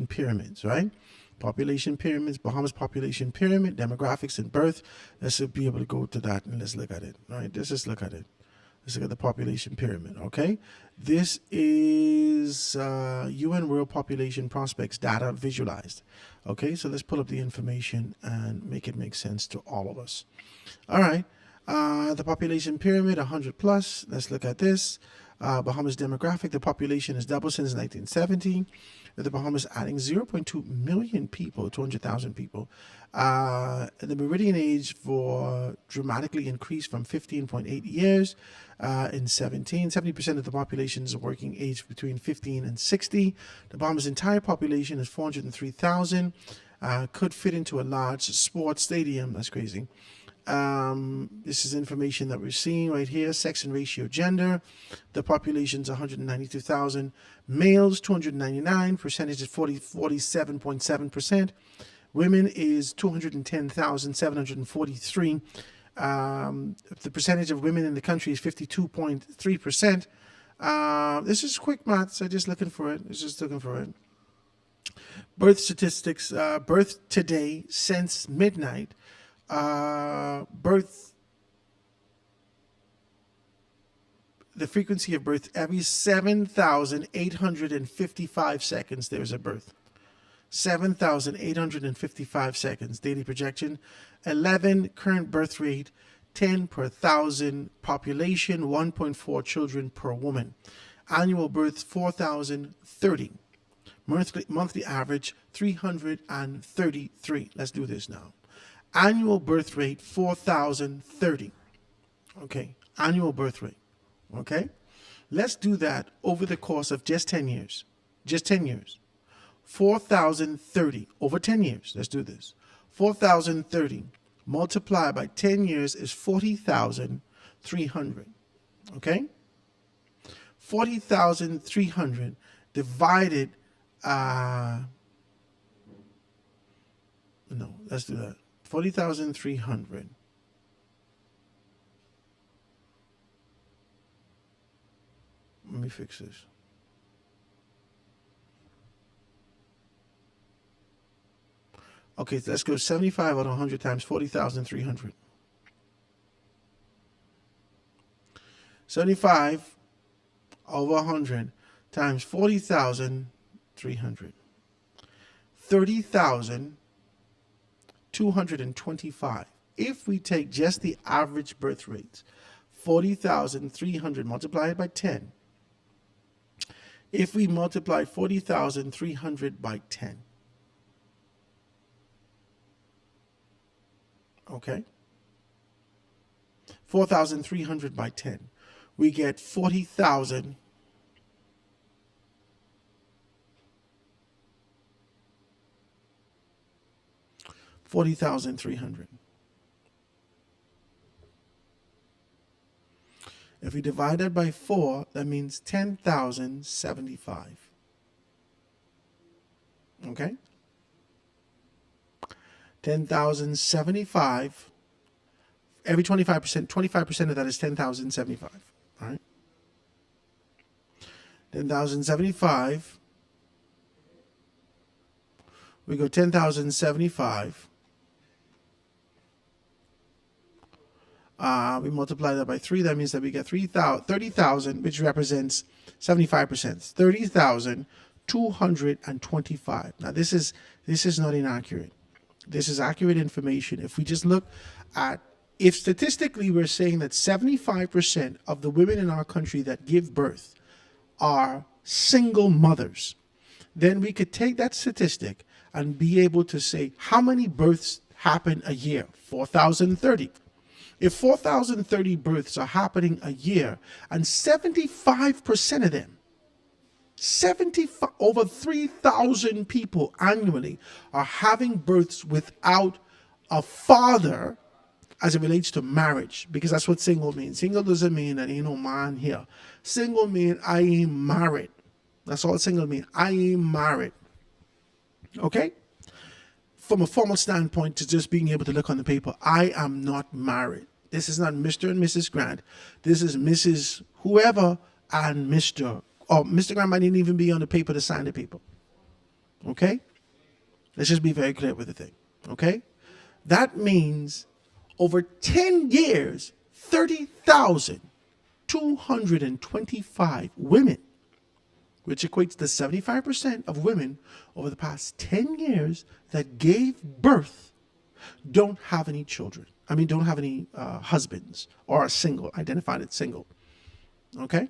B: pyramids, right? Population pyramids, Bahamas population pyramid, demographics and birth. Let's be able to go to that and let's look at it. All right, let's just look at it. Let's look at the population pyramid, okay? This is UN World Population Prospects data visualized. Okay, so let's pull up the information and make it make sense to all of us. All right, the population pyramid, 100 plus. Let's look at this. Bahamas demographic, the population has doubled since 1970. The Bahamas adding 0.2 million people, 200,000 people. The meridian age for dramatically increased from 15.8 years in 17. 70% of the population is working age between 15 and 60. The Bahamas' entire population is 403,000. Could fit into a large sports stadium. That's crazy. This is information that we're seeing right here. Sex and ratio gender. The population's 192,000. Males, 299. Percentage is 47.7%. Women is 210,743. The percentage of women in the country is 52.3%. This is quick maths. I'm just looking for it. Birth statistics. Birth today since midnight. The frequency of birth every 7,855 seconds there's a birth. 7,855 seconds. Daily projection 11. Current birth rate 10 per 1,000. Population 1.4 children per woman. Annual births 4,030. Monthly average 333. Let's do this now. Annual birth rate 4,030. Okay, annual birth rate. Okay, let's do that over the course of just 10 years. Just 10 years. 4,030 over 10 years. Let's do this. 4,030 multiplied by 10 years is 40,300. Okay, 40,300 divided. No, let's do that. 40,300. Let me fix this. Okay, let's go 75 out of 100 times 40,300. 75 over 100 times 40,300. 30,225. If we take just the average birth rate, 40,300 multiplied by 10. If we multiply 40,300 by 10, okay, 4,300 by 10, we get 40,000. 40,300. If we divide that by 4, that means 10,075. Okay? 10,075. Every 25% of that is 10,075. All right? 10,075. We go 10,075. We multiply that by 3. That means that we get 30,000, which represents 75%. 30,225. Now, this is not inaccurate. This is accurate information. If we just look at, if statistically we're saying that 75% of the women in our country that give birth are single mothers, then we could take that statistic and be able to say how many births happen a year. 4,030. If 4,030 births are happening a year, and 75% of them, over 3,000 people annually are having births without a father as it relates to marriage, because that's what single means. Single doesn't mean that ain't no man here. Single means I ain't married. That's all single means. I ain't married. Okay? From a formal standpoint to just being able to look on the paper, I am not married. This is not Mr. and Mrs. Grant. This is Mrs. whoever and Mr. Or Mr. Grant might not even be on the paper to sign the paper. Okay? Let's just be very clear with the thing. Okay? That means over 10 years, 30,225 women, which equates to 75% of women over the past 10 years that gave birth, don't have any children. I mean, don't have any husbands or are single, identified as single. Okay?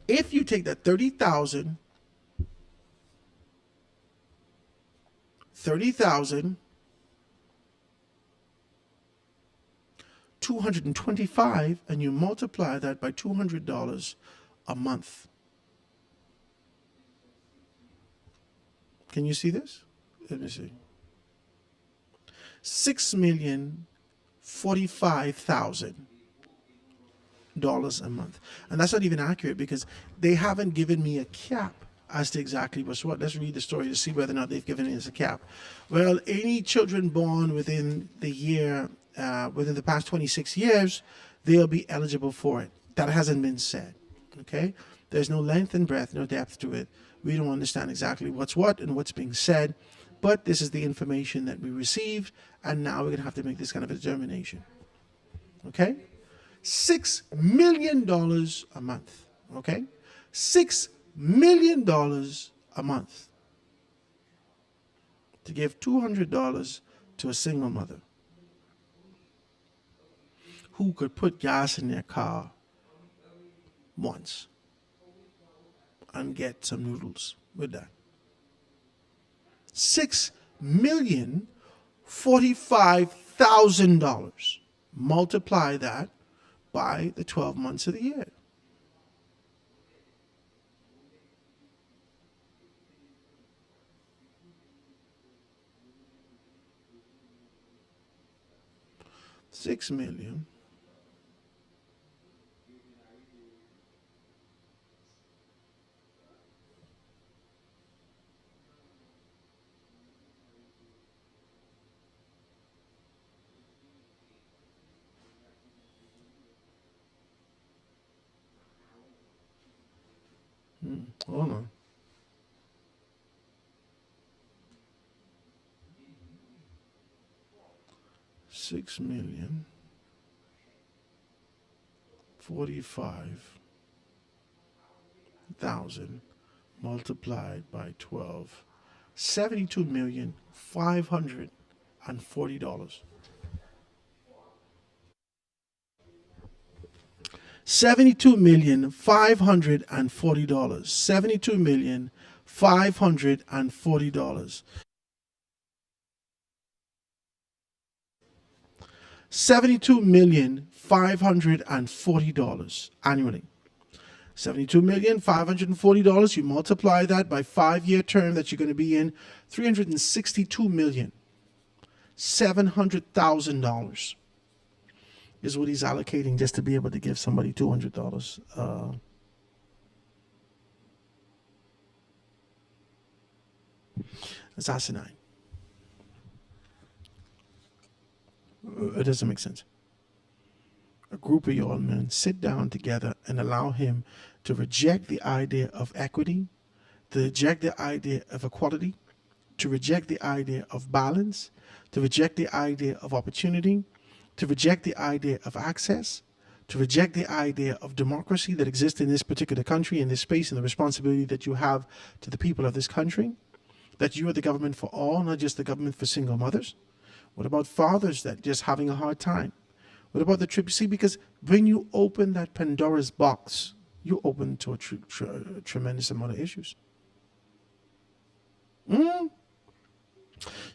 B: If you take that 30,225 and you multiply that by $200 a month. Can you see this? Let me see. $6,045,000 a month. And that's not even accurate because they haven't given me a cap as to exactly what's what. Let's read the story to see whether or not they've given us a cap. Well, any children born within the year within the past 26 years, they'll be eligible for it. That hasn't been said. Okay? There's no length and breadth, no depth to it. We don't understand exactly what's what and what's being said, but this is the information that we received, and now we're going to have to make this kind of a determination. Okay? $6 million a month. Okay? $6 million a month to give $200 to a single mother who could put gas in their car once and get some noodles with that. $6,045,000. Multiply that by the 12 months of the year. $6 million. Hold on. $6,045,000 multiplied by 12. $72,540. $72,540. $72,540. $72,540 annually. $72,540. You multiply that by 5-year term that you're going to be in, $362,700,000 is what he's allocating just to be able to give somebody $200. That's asinine. It doesn't make sense. A group of y'all men sit down together and allow him to reject the idea of equity, to reject the idea of equality, to reject the idea of balance, to reject the idea of opportunity, to reject the idea of access, to reject the idea of democracy that exists in this particular country, in this space, and the responsibility that you have to the people of this country, that you are the government for all, not just the government for single mothers. What about fathers that just having a hard time? What about the triple C? Because when you open that Pandora's box, you open to a tremendous amount of issues. You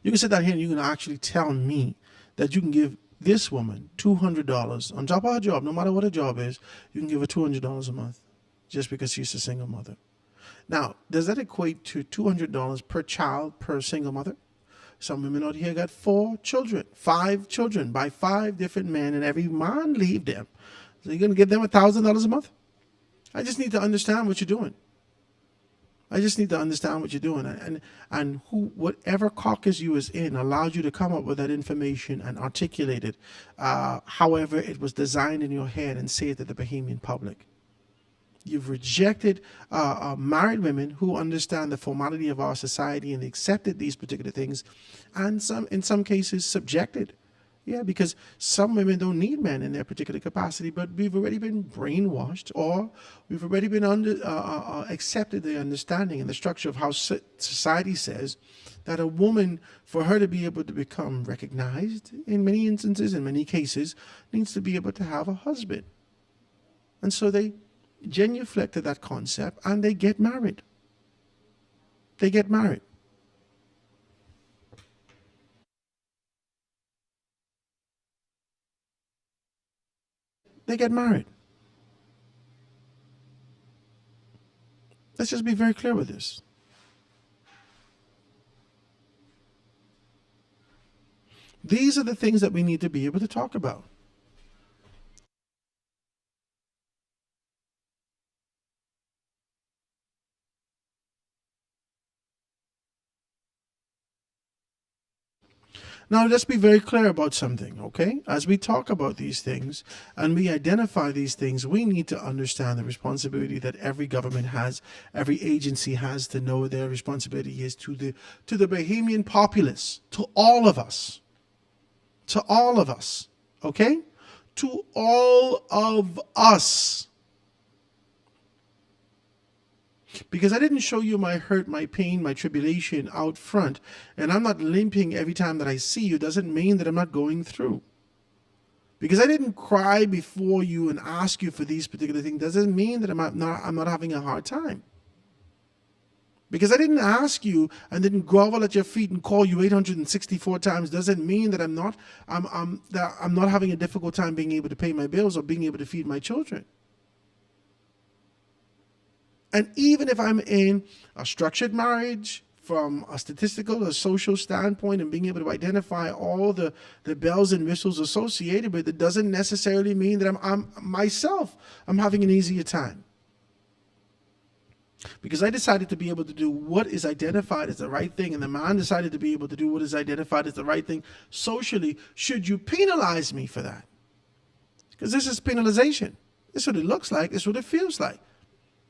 B: can sit down here and you can actually tell me that you can give this woman $200 on top of her job, no matter what her job is, you can give her $200 a month just because she's a single mother. Now, does that equate to $200 per child per single mother? Some women out here got 4 children, 5 children by 5 different men, and every man leave them. So you're going to give them $1,000 a month? I just need to understand what you're doing. I just need to understand what you're doing, and whatever caucus you was in allowed you to come up with that information and articulate it, however it was designed in your head, and say it to the Bahamian public. You've rejected married women who understand the formality of our society and accepted these particular things, and in some cases subjected. Yeah, because some women don't need men in their particular capacity, but we've already been brainwashed, or we've already been accepted the understanding and the structure of how society says that a woman, for her to be able to become recognized in many instances, in many cases, needs to be able to have a husband. And so they genuflect to that concept and they get married. They get married. They get married. Let's just be very clear with this. These are the things that we need to be able to talk about. Now, let's be very clear about something, okay? As we talk about these things and we identify these things, we need to understand the responsibility that every government has, every agency has, to know their responsibility is to the Bahamian populace, to all of us. To all of us, okay? To all of us. Because I didn't show you my hurt, my pain, my tribulation out front, and I'm not limping every time that I see you, doesn't mean that I'm not going through. Because I didn't cry before you and ask you for these particular things, doesn't mean that I'm not having a hard time. Because I didn't ask you and didn't grovel at your feet and call you 864 times, doesn't mean that I'm not having a difficult time being able to pay my bills or being able to feed my children. And even if I'm in a structured marriage, from a statistical or social standpoint, and being able to identify all the bells and whistles associated with it, doesn't necessarily mean that I'm having an easier time. Because I decided to be able to do what is identified as the right thing, and the man decided to be able to do what is identified as the right thing socially. Should you penalize me for that? Because this is penalization. This is what it looks like. This is what it feels like.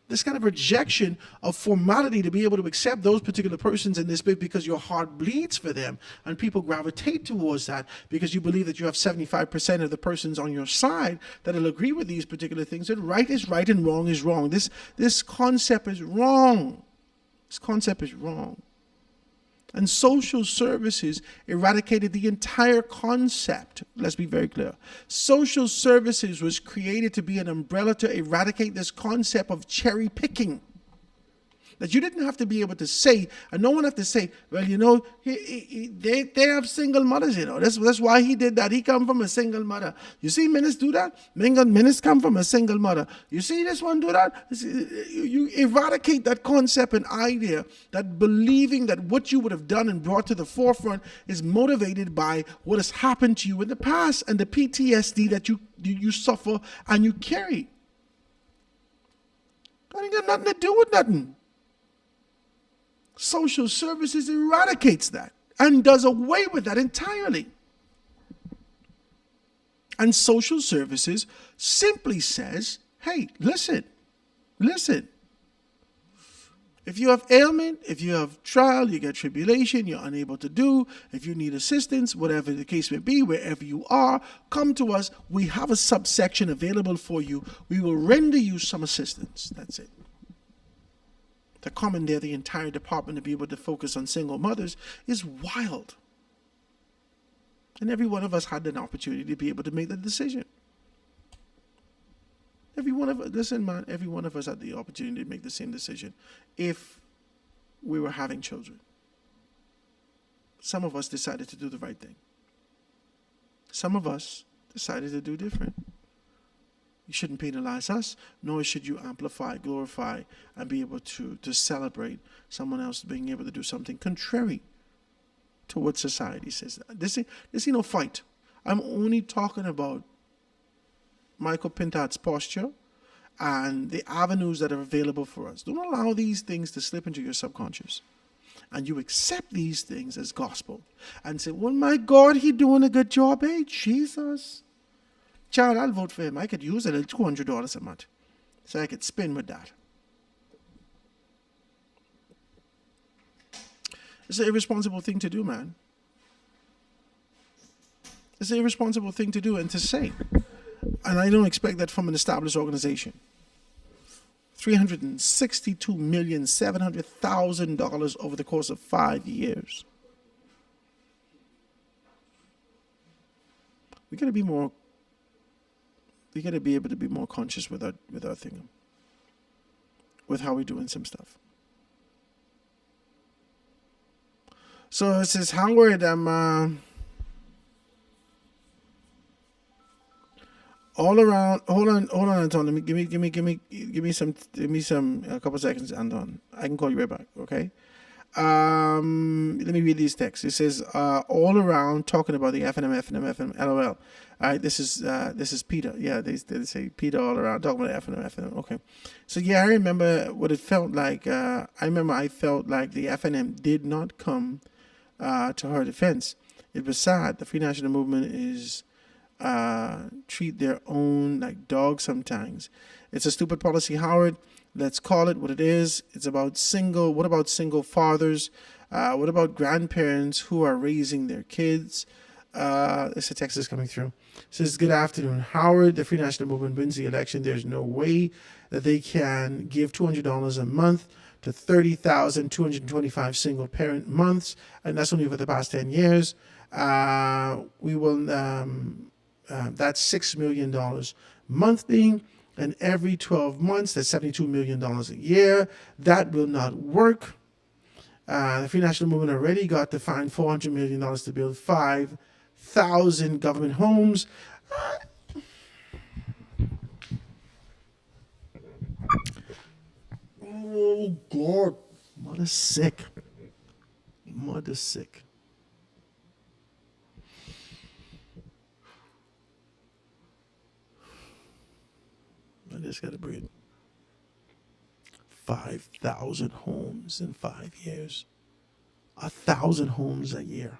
B: This kind of rejection of formality to be able to accept those particular persons in this bit because your heart bleeds for them, and people gravitate towards that because you believe that you have 75% of the persons on your side that will agree with these particular things. That right is right and wrong is wrong. This concept is wrong. This concept is wrong. And social services eradicated the entire concept. Let's be very clear. Social services was created to be an umbrella to eradicate this concept of cherry picking. That you didn't have to be able to say, and no one have to say, well, you know, they have single mothers, you know. That's why he did that. He come from a single mother. You see ministers do that? Ministers come from a single mother. You see this one do that? You eradicate that concept and idea, that believing that what you would have done and brought to the forefront is motivated by what has happened to you in the past and the PTSD that you suffer and you carry. That ain't got nothing to do with nothing. Social services eradicates that and does away with that entirely. And social services simply says, hey, listen. If you have ailment, if you have trial, you get tribulation, you're unable to do, if you need assistance, whatever the case may be, wherever you are, come to us. We have a subsection available for you. We will render you some assistance. That's it. To commandeer the entire department to be able to focus on single mothers is wild. And every one of us had an opportunity to be able to make that decision. Every one of us had the opportunity to make the same decision if we were having children. Some of us decided to do the right thing. Some of us decided to do different. You shouldn't penalize us, nor should you amplify, glorify, and be able to celebrate someone else being able to do something contrary to what society says. This ain't no fight. I'm only talking about Michael Pintard's posture and the avenues that are available for us. Don't allow these things to slip into your subconscious. And you accept these things as gospel and say, well, my God, he doing a good job, eh? Jesus. Child, I'll vote for him. I could use a little $200 a month so I could spin with that. It's an irresponsible thing to do, man. It's an irresponsible thing to do and to say. And I don't expect that from an established organization. $362,700,000 over the course of 5 years. We got to be able to be more conscious with our thing, with how we're doing some stuff. So it says, Howard, I'm all around. Hold on, Anton. Give me some a couple seconds, Anton. I can call you right back. Okay. Let me read these texts. It says, all around talking about the FNM, LOL. All right, this is Peter. Yeah, they say Peter all around talking about the FNM. Okay. So yeah, I remember what it felt like. I felt like the FNM did not come to her defense. It was sad. The Free National Movement is treat their own like dogs sometimes. It's a stupid policy, Howard. Let's call it what it is. It's about what about single fathers? What about grandparents who are raising their kids? It's a text is coming through. It says, good afternoon, Howard. The Free National Movement wins the election. There's no way that they can give $200 a month to 30,225 single parent months. And that's only for the past 10 years. We will, that's $6 million monthly. And every 12 months, that's $72 million a year. That will not work. The Free National Movement already got to find $400 million to build 5,000 government homes. Oh, God. Mother's sick. Mother's sick. I just got to breathe. 5,000 homes in 5 years. 1,000 homes a year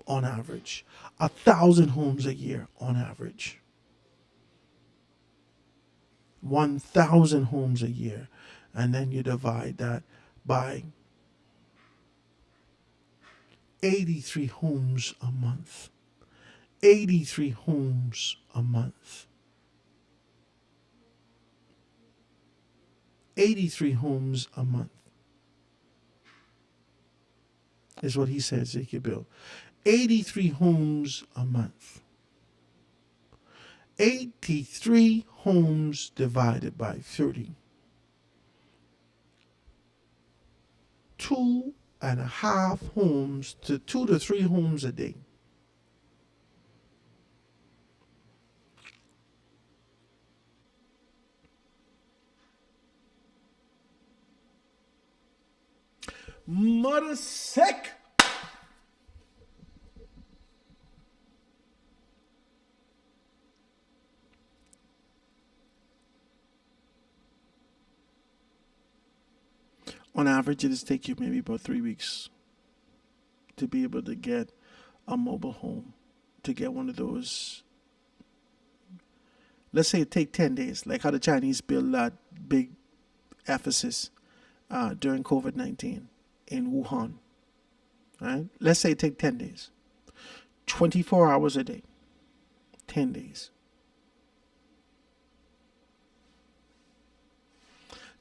B: on average. 1,000 homes a year on average. 1,000 homes a year. And then you divide that by 83 homes a month. 83 homes a month. 83 homes a month is what he says he could build. 83 homes a month. 83 homes divided by 30. 2.5 homes to 2 to 3 homes a day. Mother sick. On average, it take you maybe about 3 weeks to be able to get a mobile home, to get one of those. Let's say it take 10 days, like how the Chinese built that big Ephesus during COVID-19 in Wuhan. Right? Let's say it take 10 days. 24 hours a day. 10 days.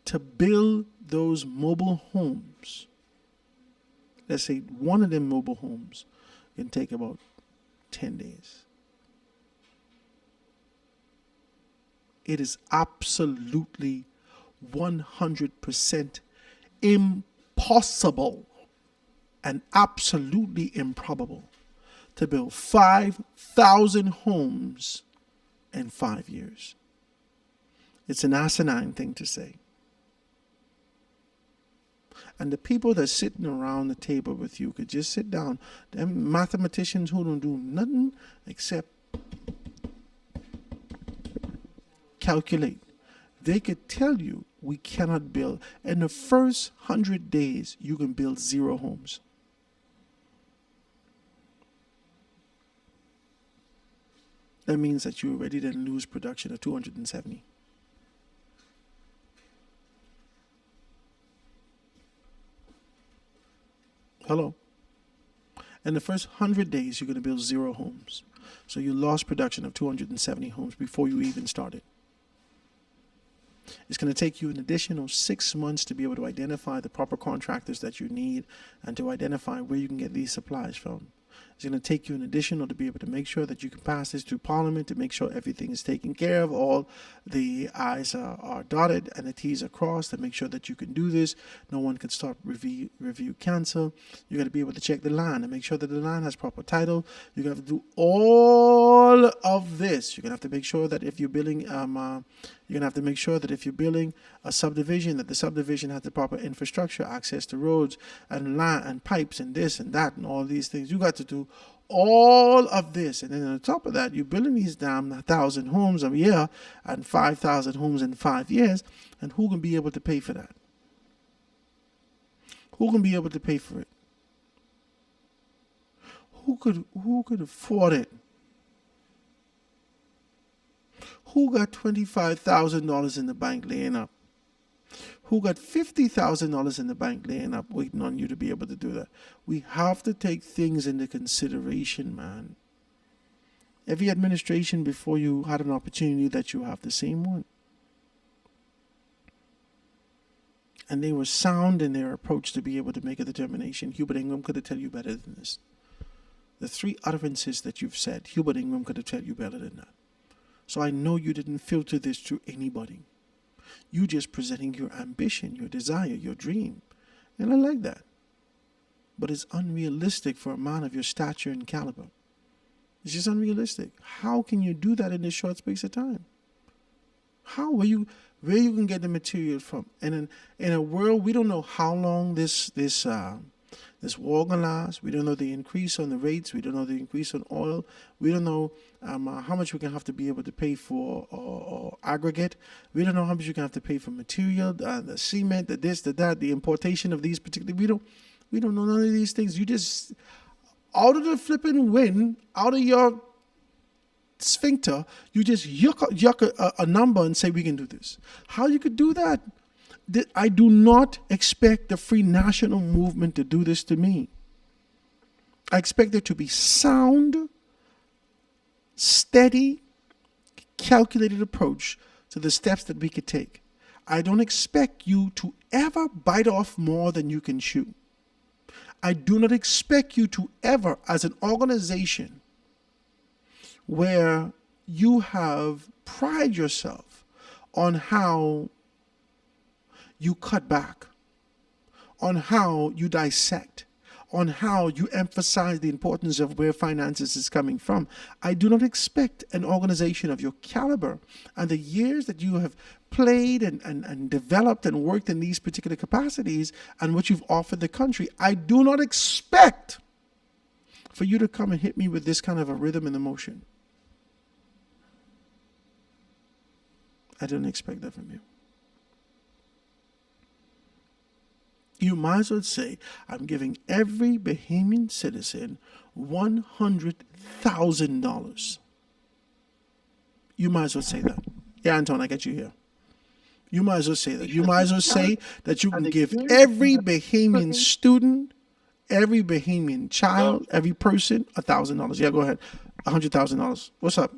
B: To build those mobile homes, let's say one of them mobile homes can take about 10 days. It is absolutely 100% impossible and absolutely improbable to build 5,000 homes in 5 years. It's an asinine thing to say. And the people that's sitting around the table with you could just sit down. Them mathematicians who don't do nothing except calculate. They could tell you we cannot build. In the first 100 days, you can build 0 homes. That means that you already then lose production of 270. Hello. In the first 100 days, you're going to build 0 homes. So you lost production of 270 homes before you even started. It's going to take you an additional 6 months to be able to identify the proper contractors that you need and to identify where you can get these supplies from. It's going to take you an additional to be able to make sure that you can pass this through Parliament, to make sure everything is taken care of, all the I's are dotted and the T's are crossed, to make sure that you can do this. No one can start, review, cancel. You're going to be able to check the land and make sure that the land has proper title. You're going to have to do all of this. You're going to have to make sure that if you're building, you're going to have to make sure that if you're building a subdivision, that the subdivision has the proper infrastructure, access to roads and land and pipes and this and that and all these things. You got to do all of this. And then on top of that, you're building these damn 1,000 homes a year and 5,000 homes in 5 years. And who can be able to pay for that? Who can be able to pay for it? Who could afford it? Who got $25,000 in the bank laying up? Who got $50,000 in the bank laying up waiting on you to be able to do that? We have to take things into consideration, man. Every administration before you had an opportunity that you have the same one. And they were sound in their approach to be able to make a determination. Hubert Ingram could have told you better than this. The three utterances that you've said, Hubert Ingram could have told you better than that. So I know you didn't filter this through anybody. You just presenting your ambition, your desire, your dream. And I like that. But it's unrealistic for a man of your stature and caliber. It's just unrealistic. How can you do that in this short space of time? How? Where you can get the material from? And in a world, we don't know how long this war gonna last. We don't know the increase on the rates. We don't know the increase on oil. We don't know how much we're gonna have to be able to pay for or aggregate. We don't know how much you're gonna have to pay for material, the cement, the this, the that, the importation of these particular. We don't know none of these things. You just out of the flipping wind, out of your sphincter, you just yuck a number and say we can do this. How you could do that? I do not expect the Free National Movement to do this to me. I expect there to be sound, steady, calculated approach to the steps that we could take. I don't expect you to ever bite off more than you can chew. I do not expect you to ever, as an organization where you have pride yourself on how you cut back, on how you dissect, on how you emphasize the importance of where finances is coming from. I do not expect an organization of your caliber and the years that you have played and developed and worked in these particular capacities and what you've offered the country. I do not expect for you to come and hit me with this kind of a rhythm and emotion. I don't expect that from you. You might as well say, I'm giving every Bahamian citizen $100,000. You might as well say that. Yeah, Anton, I get you here. You might as well say that. You might as well say that you can give every Bahamian student, every Bahamian child, every person $1,000. Yeah, go ahead. $100,000. What's up?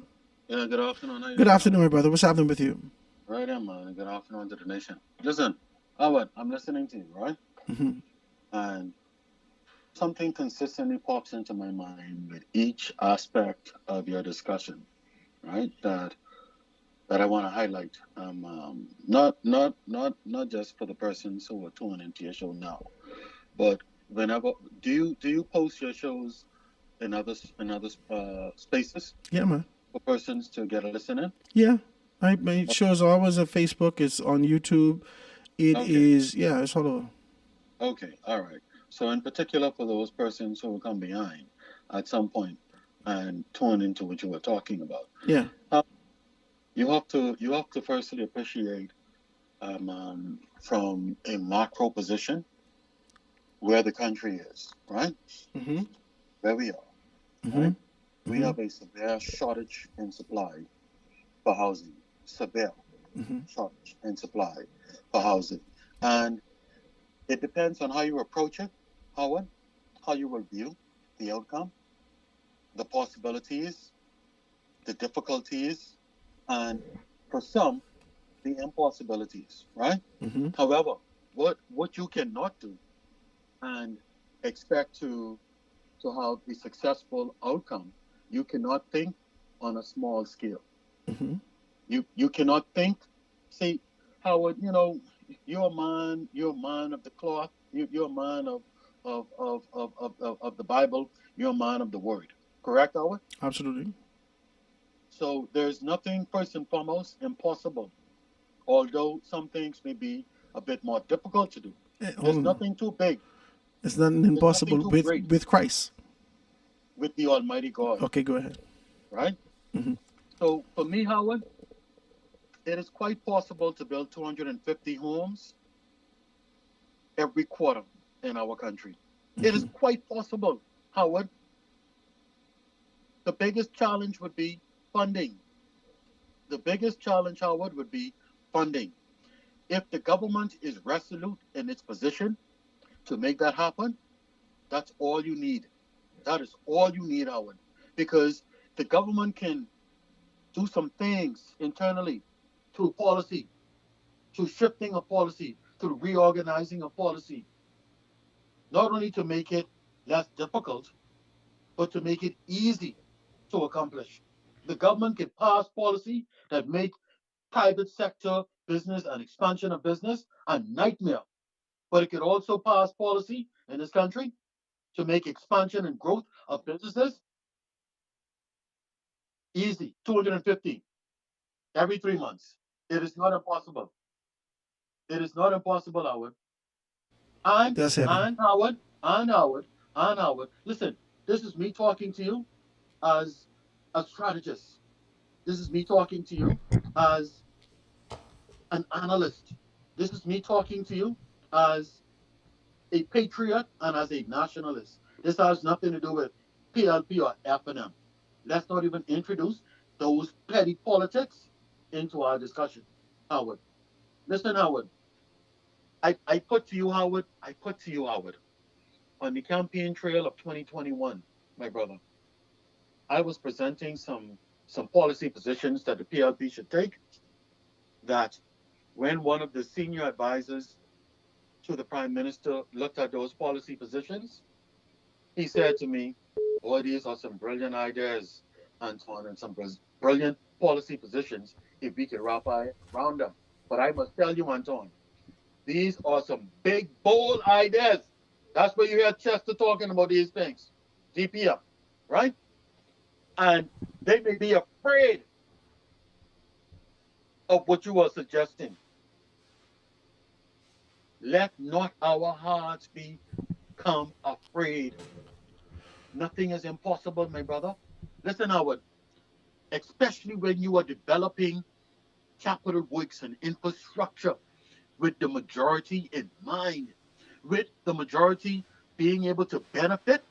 L: Yeah, good afternoon.
B: Good afternoon, my brother. What's happening with you?
L: Right on, man. Good afternoon to the nation. Listen, Howard, I'm listening to you, right?
B: Mm-hmm.
L: And something consistently pops into my mind with each aspect of your discussion, right? That I want to highlight. Not just for the persons who are tuning into your show now, but whenever do you post your shows in other spaces?
B: Yeah, man.
L: For persons to get a listen in?
B: Yeah. My shows are always on Facebook. It's on YouTube. It is, it's all over.
L: Okay, all right. So in particular for those persons who will come behind at some point and tune into what you were talking about.
B: Yeah.
L: You have to firstly appreciate from a macro position where the country is, right?
B: Mm-hmm.
L: Where we are.
B: Mm-hmm.
L: Right? We have a severe shortage in supply for housing. Severe shortage in supply for housing. And it depends on how you approach it, Howard, how you will view the outcome, the possibilities, the difficulties, and for some, the impossibilities, right?
B: Mm-hmm.
L: However, what you cannot do and expect to have a successful outcome, you cannot think on a small scale.
B: Mm-hmm.
L: You cannot think, see, Howard, you're a man of the cloth, you're a man of the Bible, you're a man of the word. Correct, Howard?
B: Absolutely.
L: So there's nothing, first and foremost, impossible. Although some things may be a bit more difficult to do. There's nothing too big.
B: It's nothing impossible with Christ.
L: With the Almighty God.
B: Okay, go ahead.
L: Right?
B: Mm-hmm.
L: So for me, Howard, it is quite possible to build 250 homes every quarter in our country. Mm-hmm. It is quite possible, Howard. The biggest challenge would be funding. The biggest challenge, Howard, would be funding. If the government is resolute in its position to make that happen, that's all you need. That is all you need, Howard. Because the government can do some things internally through policy, through shifting of policy, through reorganizing of policy, not only to make it less difficult, but to make it easy to accomplish. The government can pass policy that make private sector business and expansion of business a nightmare. But it could also pass policy in this country to make expansion and growth of businesses easy. 250 every 3 months. It is not impossible. It is not impossible, Howard. And
B: That's heavy.
L: Howard. Listen, this is me talking to you as a strategist. This is me talking to you as an analyst. This is me talking to you as a patriot and as a nationalist. This has nothing to do with PLP or FNM. Let's not even introduce those petty politics into our discussion, Howard. Listen, Howard. I put to you, Howard, on the campaign trail of 2021, my brother, I was presenting some policy positions that the PLP should take, that when one of the senior advisors to the Prime Minister looked at those policy positions, he said to me, boy, these are some brilliant ideas, Antoine, and some brilliant policy positions if we can wrap our around them. But I must tell you, Antoine, these are some big, bold ideas. That's where you hear Chester talking about these things. DPM, right? And they may be afraid of what you are suggesting. Let not our hearts become afraid. Nothing is impossible, my brother. Listen, Howard, especially when you are developing capital works and infrastructure with the majority in mind, with the majority being able to benefit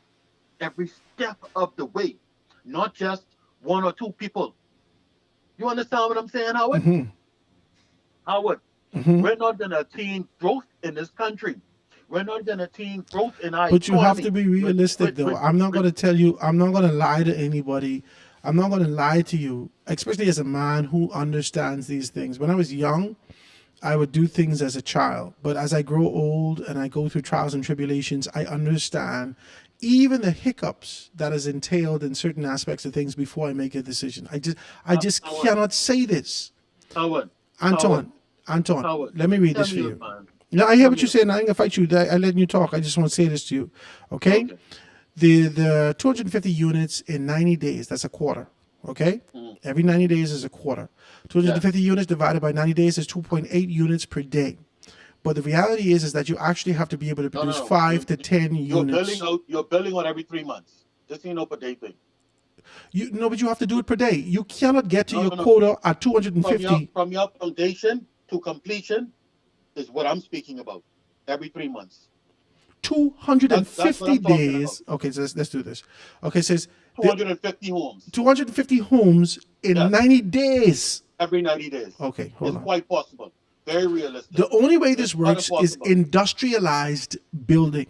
L: every step of the way, not just one or two people. You understand what I'm saying, Howard?
B: Mm-hmm.
L: Howard,
B: Mm-hmm.
L: we're not going to attain growth in this country. We're not going to attain growth in our
B: But you have
L: economy
B: to be realistic, though. I'm not going to tell you, I'm not going to lie to anybody. I'm not going to lie to you, especially as a man who understands these things. When I was young, I would do things as a child. But as I grow old and I go through trials and tribulations, I understand even the hiccups that is entailed in certain aspects of things before I make a decision. I just cannot say this.
L: Howard,
B: Anton,
L: Howard,
B: let me read
L: tell
B: this for
L: me
B: you.
L: this, man.
B: No, I hear what you're saying. I ain't gonna fight you. I'm letting you talk. I just want to say this to you. Okay? The 250 units in 90 days, that's a quarter. Okay? Every 90 days is a quarter. 250 units divided by 90 days is 2.8 units per day. But the reality is that you actually have to be able to produce 5 to 10 units.
L: You're building out every 3 months. This ain't no per day thing.
B: But you have to do it per day. You cannot get to your quota at 250.
L: From your foundation to completion is what I'm speaking about. Every 3 months.
B: 250 days. Okay, so let's do this. Okay, it says
L: 250 homes.
B: 250 homes in 90 days.
L: Every 90 days.
B: Okay, hold on.
L: It's quite possible. Very realistic.
B: The only way this works is industrialized building.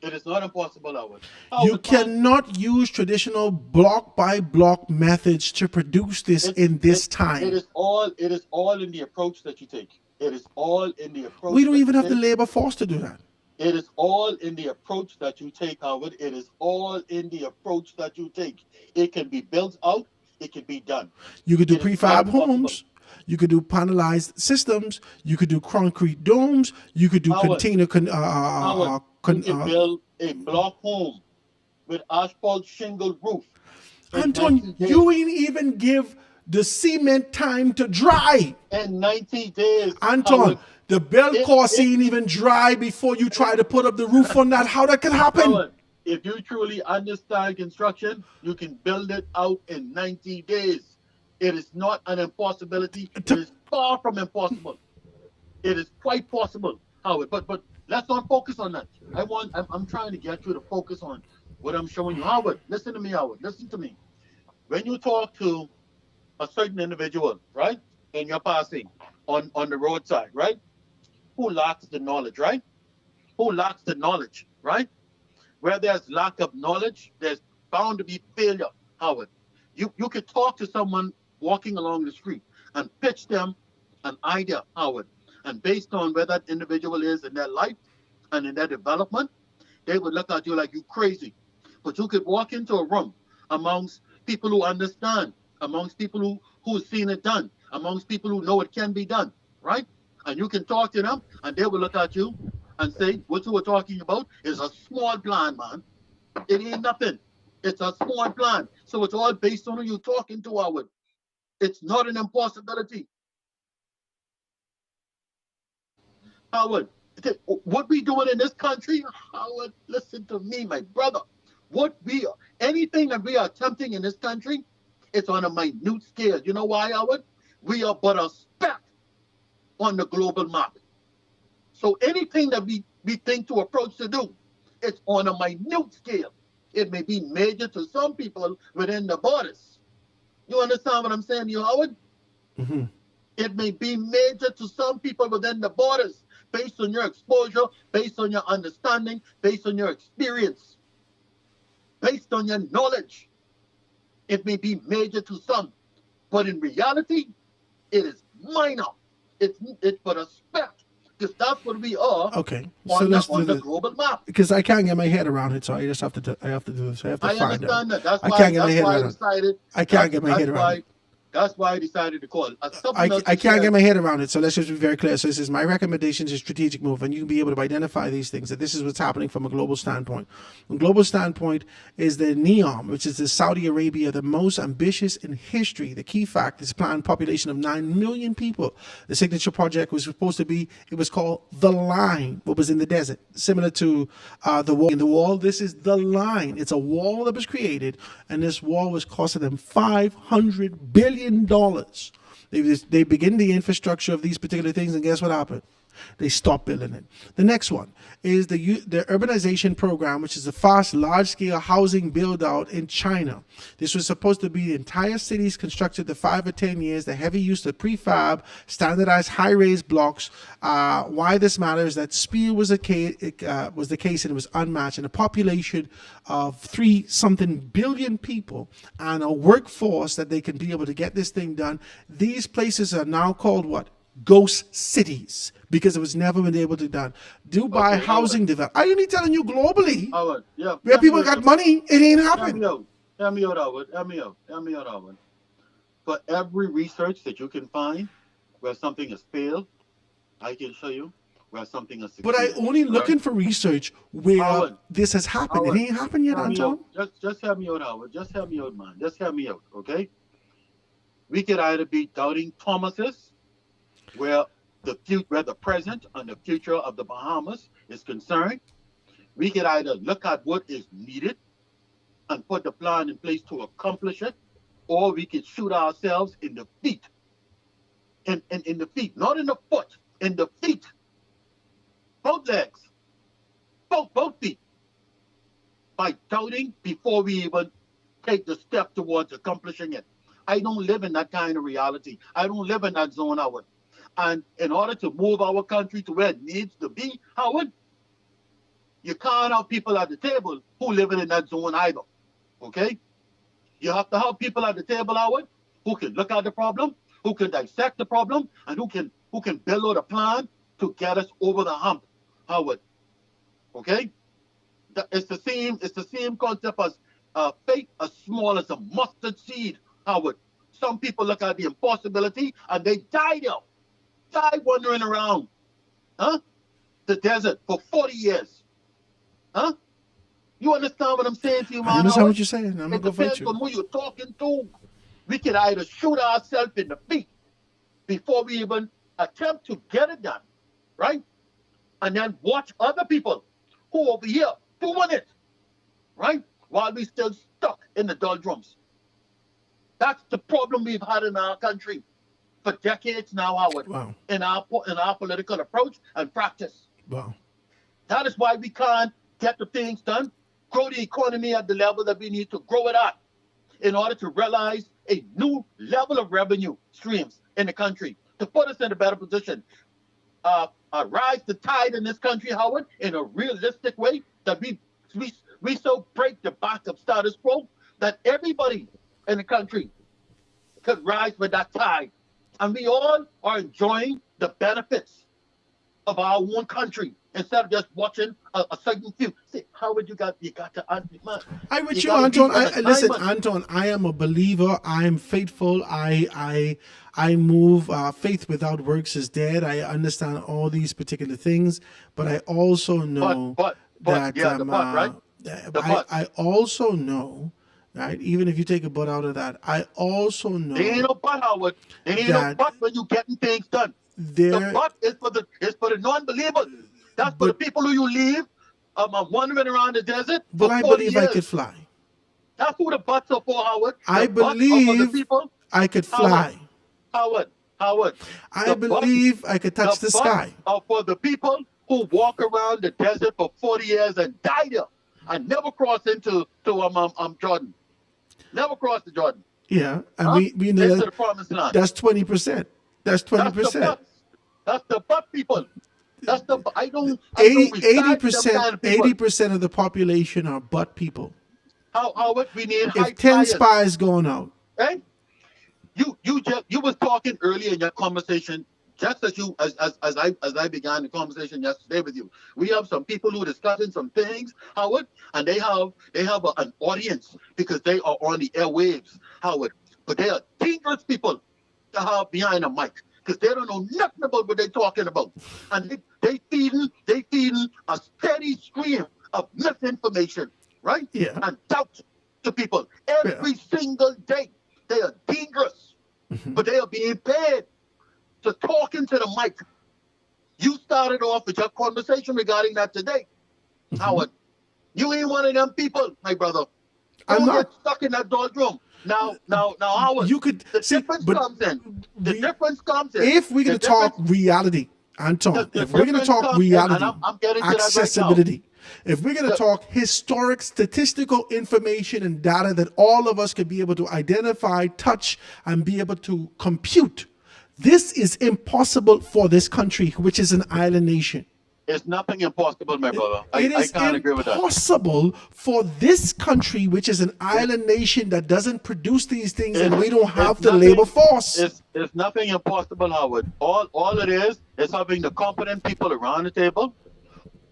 L: It is not impossible, Howard.
B: You cannot use traditional block by block methods to produce this in this time.
L: It is all in the approach that you take. It is all in the approach.
B: We don't even have the labor force to do that.
L: It is all in the approach that you take, Howard. It is all in the approach that you take. It can be built out. It can be done.
B: You could do prefab homes. You could do panelized systems. You could do concrete domes. You could do container.
L: You can build a block home with asphalt shingle roof.
B: Anton, you ain't even give the cement time to dry.
L: In 90 days.
B: Anton, the build cost ain't even dry before you try to put up the roof on that. How that can happen?
L: Howard, if you truly understand construction, you can build it out in 90 days. It is not an impossibility. It is far from impossible. It is quite possible, Howard. But let's not focus on that. I'm trying to get you to focus on what I'm showing you. Howard, listen to me, Howard. Listen to me. when you talk to a certain individual, right, in your passing on the roadside, right, who lacks the knowledge, right? Who lacks the knowledge, right? Where there's lack of knowledge, there's bound to be failure, Howard. You could talk to someone walking along the street and pitch them an idea, Howard. And based on where that individual is in their life and in their development, they would look at you like you crazy. But you could walk into a room amongst people who understand, amongst people who've seen it done, amongst people who know it can be done, right? And you can talk to them and they will look at you and say, what you were talking about is a small plan, man. It ain't nothing. It's a small plan. So it's all based on who you're talking to, Howard. It's not an impossibility. Howard, what we doing in this country, Howard, listen to me, my brother. Anything that we are attempting in this country, it's on a minute scale. You know why, Howard? We are but a speck on the global map. So anything that we think to approach to do, it's on a minute scale. It may be major to some people within the borders. You understand what I'm saying to you, Howard?
B: Mm-hmm.
L: It may be major to some people within the borders, based on your exposure, based on your understanding, based on your experience, based on your knowledge. It may be major to some, but in reality, it is minor. It's but a speck, because that's what we are.
B: Okay,
L: on the global map.
B: Because I can't get my head around it, so I just have to do this. I have to find out.
L: Understand that. That's
B: I
L: why
B: can't get my head around
L: it.
B: I can't get my head around it.
L: That's why I decided to call.
B: I can't get my head around it, so let's just be very clear. So this is my recommendation is a strategic move, and you can be able to identify these things, that this is what's happening from a global standpoint. A global standpoint is the NEOM, which is the Saudi Arabia, the most ambitious in history. The key fact is a planned population of 9 million people. The signature project was supposed to be, it was called The Line, what was in the desert, similar to the wall. In the wall, this is The Line. It's a wall that was created, and this wall was costing them $500 billion. They begin the infrastructure of these particular things, and guess what happened? They stopped building it. The next one is the urbanization program, which is a fast, large-scale housing build-out in China. This was supposed to be entire cities constructed in 5 or 10 years. The heavy use of prefab, standardized high-rise blocks. Why this matters is that speed was the case, and it was unmatched. And a population of 3-something billion people and a workforce that they can be able to get this thing done. These places are now called what? Ghost cities, because it was never been able to be done. Dubai housing development. I only telling you globally.
L: Howard, yeah.
B: Where people got money, it ain't happening.
L: Hear me out, Howard. For every research that you can find where something has failed, I can show you where something has succeeded.
B: But I only looking for research where
L: Howard,
B: this has happened. It ain't happened yet, Anton.
L: Just hear me out, Howard. Just hear me out, man. Just hear me out, okay? We could either be doubting Thomases, where the present and the future of the Bahamas is concerned. We could either look at what is needed and put the plan in place to accomplish it, or we could shoot ourselves in the feet. In the feet, not in the foot, in the feet. Both legs. Both feet. By doubting before we even take the step towards accomplishing it. I don't live in that kind of reality. I don't live in that zone, Howard. And in order to move our country to where it needs to be, Howard, you can't have people at the table who live in that zone either. Okay? You have to have people at the table, Howard, who can look at the problem, who can dissect the problem, and who can build out a plan to get us over the hump, Howard. Okay? It's the same concept as faith as small as a mustard seed, Howard. Some people look at the impossibility and they die wandering around, the desert for 40 years, You understand what I'm saying to you, man?
B: I understand what you're saying. I'm gonna go fight
L: Depends
B: you.
L: on who you're talking to. We can either shoot ourselves in the feet before we even attempt to get it done, right? And then watch other people who over here doing it, right? While we still stuck in the doldrums. That's the problem we've had in our country for decades now, Howard.
B: Wow.
L: In our political approach and practice.
B: Wow.
L: That is why we can't get the things done, grow the economy at the level that we need to grow it at. in order to realize a new level of revenue streams in the country to put us in a better position. Rise the tide in this country, Howard, in a realistic way that we so break the back of status quo that everybody in the country could rise with that tide. And we all are enjoying the benefits of our own country instead of just watching a certain few. See, Howard, you got to, man.
B: I'm with you, Anton. Listen, Anton, I am a believer. I am faithful. I move. Faith without works is dead. I understand all these particular things, but I also know that
L: right?
B: I also know, right? Even if you take a butt out of that, I also know.
L: There ain't no butt, Howard. There ain't no butt when you getting things done. The butt is for the non-believers. That's for the people who you leave wandering around the desert.
B: But I believe I could fly.
L: That's who the butts are for, Howard.
B: I believe I could fly.
L: Howard.
B: I believe I could touch the sky.
L: Are for the people who walk around the desert for 40 years and die there and never cross into Jordan. Never cross the Jordan.
B: Yeah, and we know
L: the promised land.
B: That's 20%. That's 20%.
L: That's the butt people. That's the
B: 80% of the population are butt people.
L: Howard, we need
B: if 10 spies going out.
L: Right? You was talking earlier in your conversation, just as I began the conversation yesterday with you. We have some people who are discussing some things, Howard, and they have an audience because they are on the airwaves, Howard. But they are dangerous people to have behind a mic because they don't know nothing about what they're talking about, and they feeding a steady stream of misinformation, right?
B: Yeah.
L: And doubt to people every single day. They are dangerous, but they are being paid to talk into the mic. You started off with your conversation regarding that today, Howard. You ain't one of them people, my brother.
B: I'm not
L: get stuck in that doldrum. Now, Howard.
B: You could
L: the difference comes in. The difference comes in.
B: If we're going to talk reality, Anton, if we're going to talk reality, accessibility, if we're going to talk historic statistical information and data that all of us could be able to identify, touch, and be able to compute, this is impossible for this country, which is an island nation.
L: It's nothing impossible, my brother. I can't agree with that.
B: It is impossible for this country, which is an island nation that doesn't produce these things, and we don't have the labor force.
L: It's nothing impossible, Howard. All it is having the competent people around the table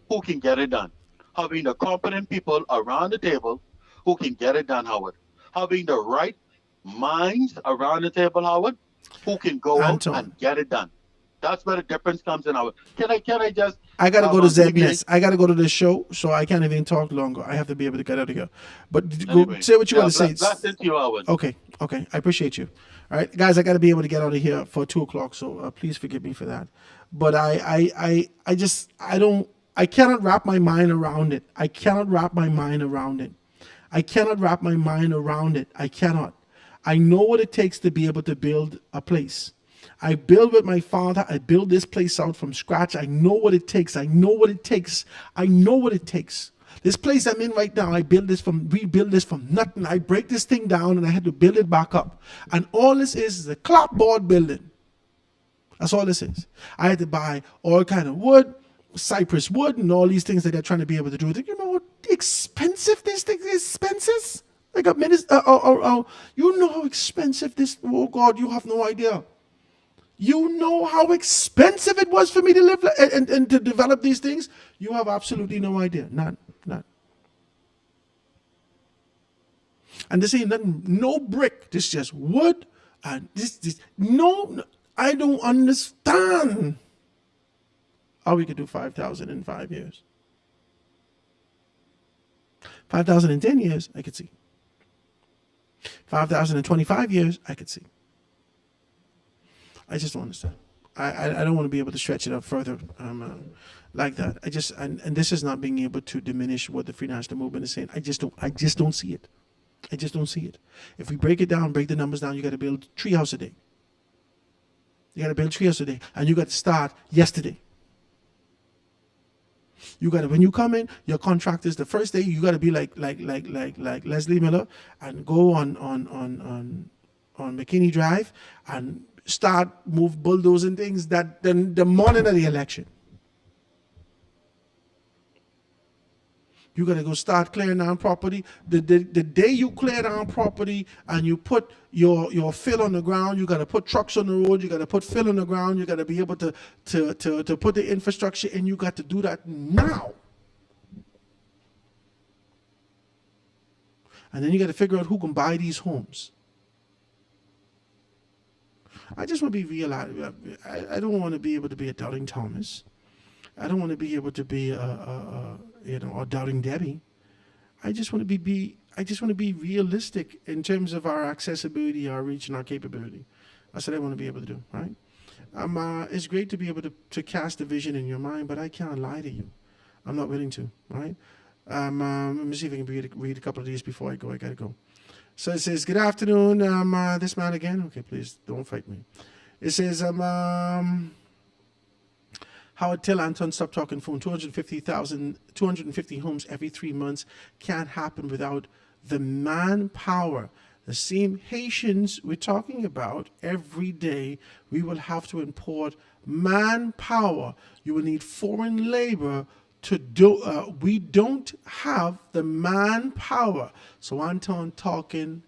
L: who can get it done. Having the competent people around the table who can get it done, Howard. Having the right minds around the table, Howard, who can go out and get it done. That's where the difference comes in. Howard. Can I just?
B: I gotta go to Zegnes. I gotta go to the show, so I can't even talk longer. I have to be able to get out of here. But anyway, say what you want to say.
L: That's into you, Howard.
B: Okay. I appreciate you. All right, guys, I gotta be able to get out of here for 2:00, so please forgive me for that. But I cannot wrap my mind around it. I cannot. I cannot. I know what it takes to be able to build a place. I build with my father. I build this place out from scratch. I know what it takes. This place I'm in right now, rebuild this from nothing. I break this thing down and I had to build it back up. And all this is a clapboard building. That's all this is. I had to buy all kind of wood, cypress wood, and all these things that they're trying to be able to do. You know what expensive this thing is? Like a minute. You know how expensive this. Oh God, you have no idea. You know how expensive it was for me to live and to develop these things? You have absolutely no idea. None. And this ain't nothing, no brick. This is just wood. And no, I don't understand how we could do 5,000 in 5 years. 5,000 in 10 years, I could see. 5,000 in 25 years, I could see. I just don't understand. I don't want to be able to stretch it up further like that. And this is not being able to diminish what the Free National Movement is saying. I just don't see it. If we break it down, break the numbers down, you got to build 3 houses a day. And you got to start yesterday. You gotta, when you come in, your contract is the first day. You gotta be like Leslie Miller and go on McKinney Drive and start bulldozing things that the morning of the election. You gotta go start clearing down property. The day you clear down property and you put your fill on the ground, you gotta put trucks on the road, you gotta put fill on the ground, you gotta be able to put the infrastructure in. You got to do that now. And then you gotta figure out who can buy these homes. I just want to be real. I don't want to be able to be a Doubting Thomas. I don't want to be able to be a Doubting Debbie. I just want to be realistic in terms of our accessibility, our reach, and our capability. That's what I want to be able to do, right? It's great to be able to cast a vision in your mind, but I can't lie to you. I'm not willing to, right? Let me see if I can read a couple of these before I go. I gotta go. So it says, good afternoon, this man again. Okay, please don't fight me. It says, Howard, tell Anton stop talking phone. 250 homes every 3 months can't happen without the manpower. The same Haitians we're talking about every day, we will have to import manpower. You will need foreign labor to do. We don't have the manpower. So Anton talking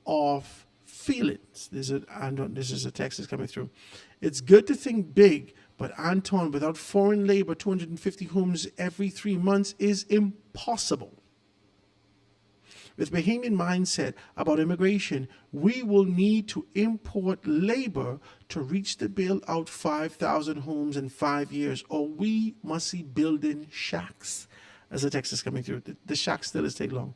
B: of feelings. This is a text that's coming through. It's good to think big. But Anton, without foreign labor, 250 homes every 3 months is impossible. With Bahamian mindset about immigration, we will need to import labor to reach the build out 5,000 homes in 5 years, or we must be building shacks. As the text is coming through, the shacks still is take long.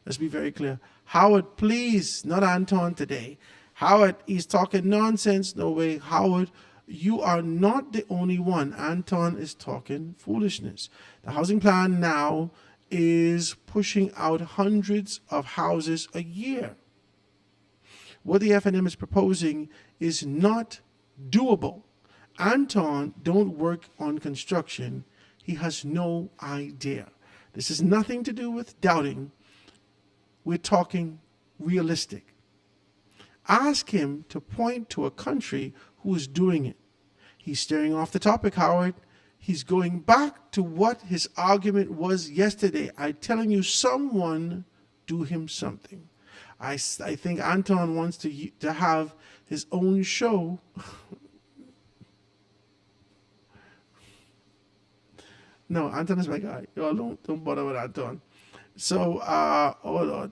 B: Let's be very clear. Howard, please, not Anton today. Howard, he's talking nonsense. No way, Howard. You are not the only one. Anton is talking foolishness. The housing plan now is pushing out hundreds of houses a year. What the FNM is proposing is not doable. Anton don't work on construction. He has no idea. This has nothing to do with doubting. We're talking realistic. Ask him to point to a country who is doing it. He's staring off the topic, Howard. He's going back to what his argument was yesterday. I'm telling you, someone do him something. I think Anton wants to have his own show. No, Anton is my guy. Y'all don't bother with Anton. So, hold on.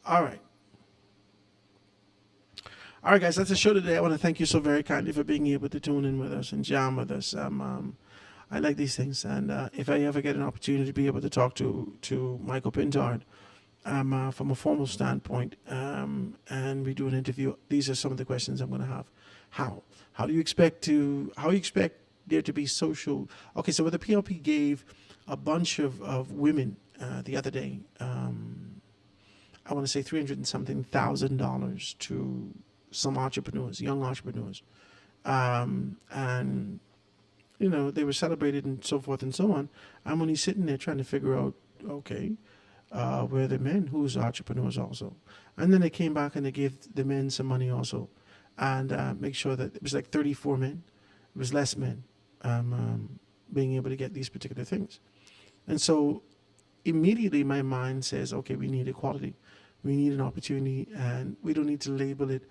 B: All right. All right, guys, that's the show today. I want to thank you so very kindly for being able to tune in with us and jam with us. I like these things, and if I ever get an opportunity to be able to talk to Michael Pintard from a formal standpoint, and we do an interview, these are some of the questions I'm going to have. How do you expect there to be social? Okay, so what the PLP gave a bunch of women the other day, I want to say $300 and something thousand to some entrepreneurs, young entrepreneurs. And, they were celebrated and so forth and so on. And when he's sitting there trying to figure out, okay, where are the men who's entrepreneurs also? And then they came back and they gave the men some money also. And make sure that it was like 34 men. It was less men being able to get these particular things. And so immediately my mind says, okay, we need equality. We need an opportunity, and we don't need to label it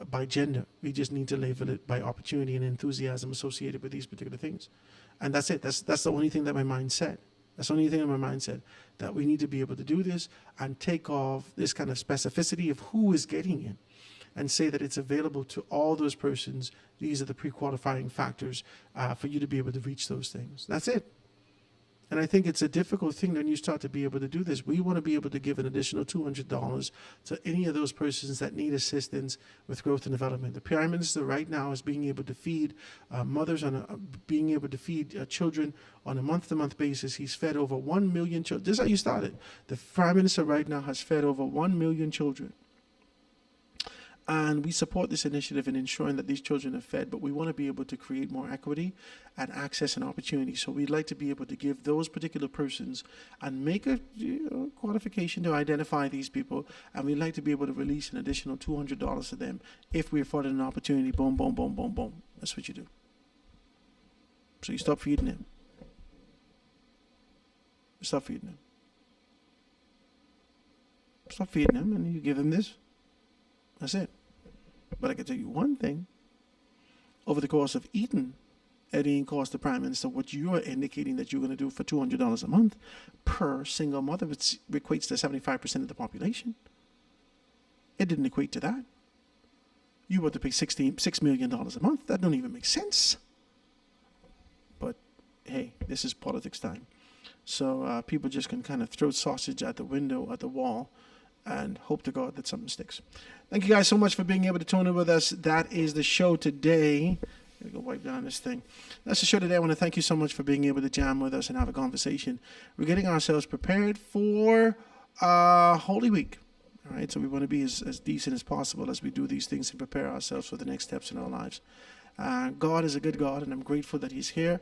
B: by gender. We just need to label it by opportunity and enthusiasm associated with these particular things. And that's it. That's the only thing that my mind said. That's the only thing in my mind said, that we need to be able to do this and take off this kind of specificity of who is getting it and say that it's available to all those persons. These are the pre-qualifying factors for you to be able to reach those things. That's it. And I think it's a difficult thing when you start to be able to do this. We want to be able to give an additional $200 to any of those persons that need assistance with growth and development. The Prime Minister right now is being able to feed mothers, being able to feed children on a month-to-month basis. He's fed over 1 million children. This is how you started. The Prime Minister right now has fed over 1 million children. And we support this initiative in ensuring that these children are fed, but we want to be able to create more equity and access and opportunity. So we'd like to be able to give those particular persons and make a qualification to identify these people. And we'd like to be able to release an additional $200 to them if we afforded an opportunity. Boom, boom, boom, boom, boom. That's what you do. So you stop feeding them. Stop feeding them. Stop feeding them and you give them this. That's it. But I can tell you one thing. Over the course of eating, Eddie and cost the Prime Minister what you are indicating that you're going to do for $200 a month per single mother, which equates to 75% of the population. It didn't equate to that. You want to pay $6 million a month. That don't even make sense. But hey, this is politics time. So people just can kind of throw sausage at the window, at the wall, and hope to God that something sticks. Thank you guys so much for being able to tune in with us. That is the show today. Gotta go wipe down this thing. That's the show today. I want to thank you so much for being able to jam with us and have a conversation. We're getting ourselves prepared for Holy Week. All right, so we want to be as decent as possible as we do these things and prepare ourselves for the next steps in our lives. God is a good God, and I'm grateful that He's here.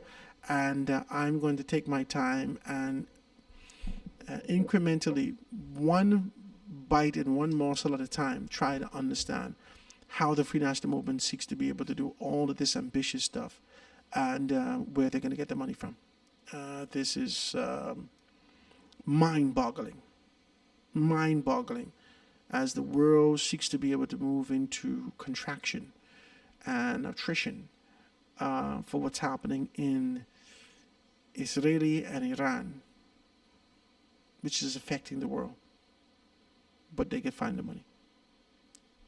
B: And I'm going to take my time and incrementally, one bite and one morsel at a time, try to understand how the Free National Movement seeks to be able to do all of this ambitious stuff and where they're going to get the money from. This is mind-boggling as the world seeks to be able to move into contraction and attrition for what's happening in Israel and Iran, which is affecting the world. But they can find the money.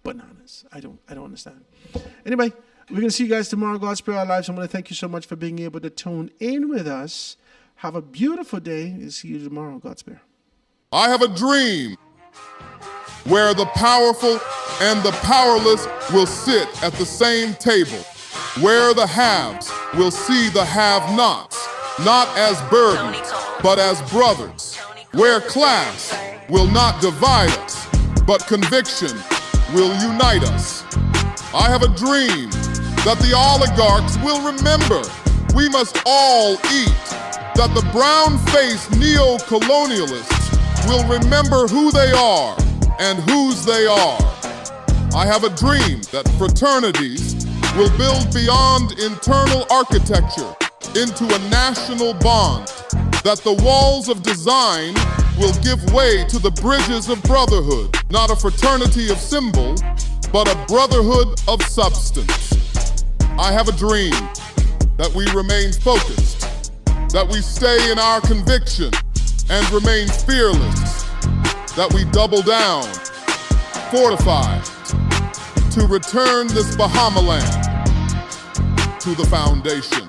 B: Bananas. I don't understand. Anyway, we're going to see you guys tomorrow. God spare our lives. I want to thank you so much for being able to tune in with us. Have a beautiful day. We'll see you tomorrow. God spare.
A: I have a dream where the powerful and the powerless will sit at the same table, where the haves will see the have-nots, not as burdens, but as brothers, where class will not divide us, but conviction will unite us. I have a dream that the oligarchs will remember we must all eat, that the brown-faced neo-colonialists will remember who they are and whose they are. I have a dream that fraternities will build beyond internal architecture into a national bond, that the walls of design will give way to the bridges of brotherhood, not a fraternity of symbol, but a brotherhood of substance. I have a dream that we remain focused, that we stay in our conviction and remain fearless, that we double down, fortified, to return this Bahama land to the foundation.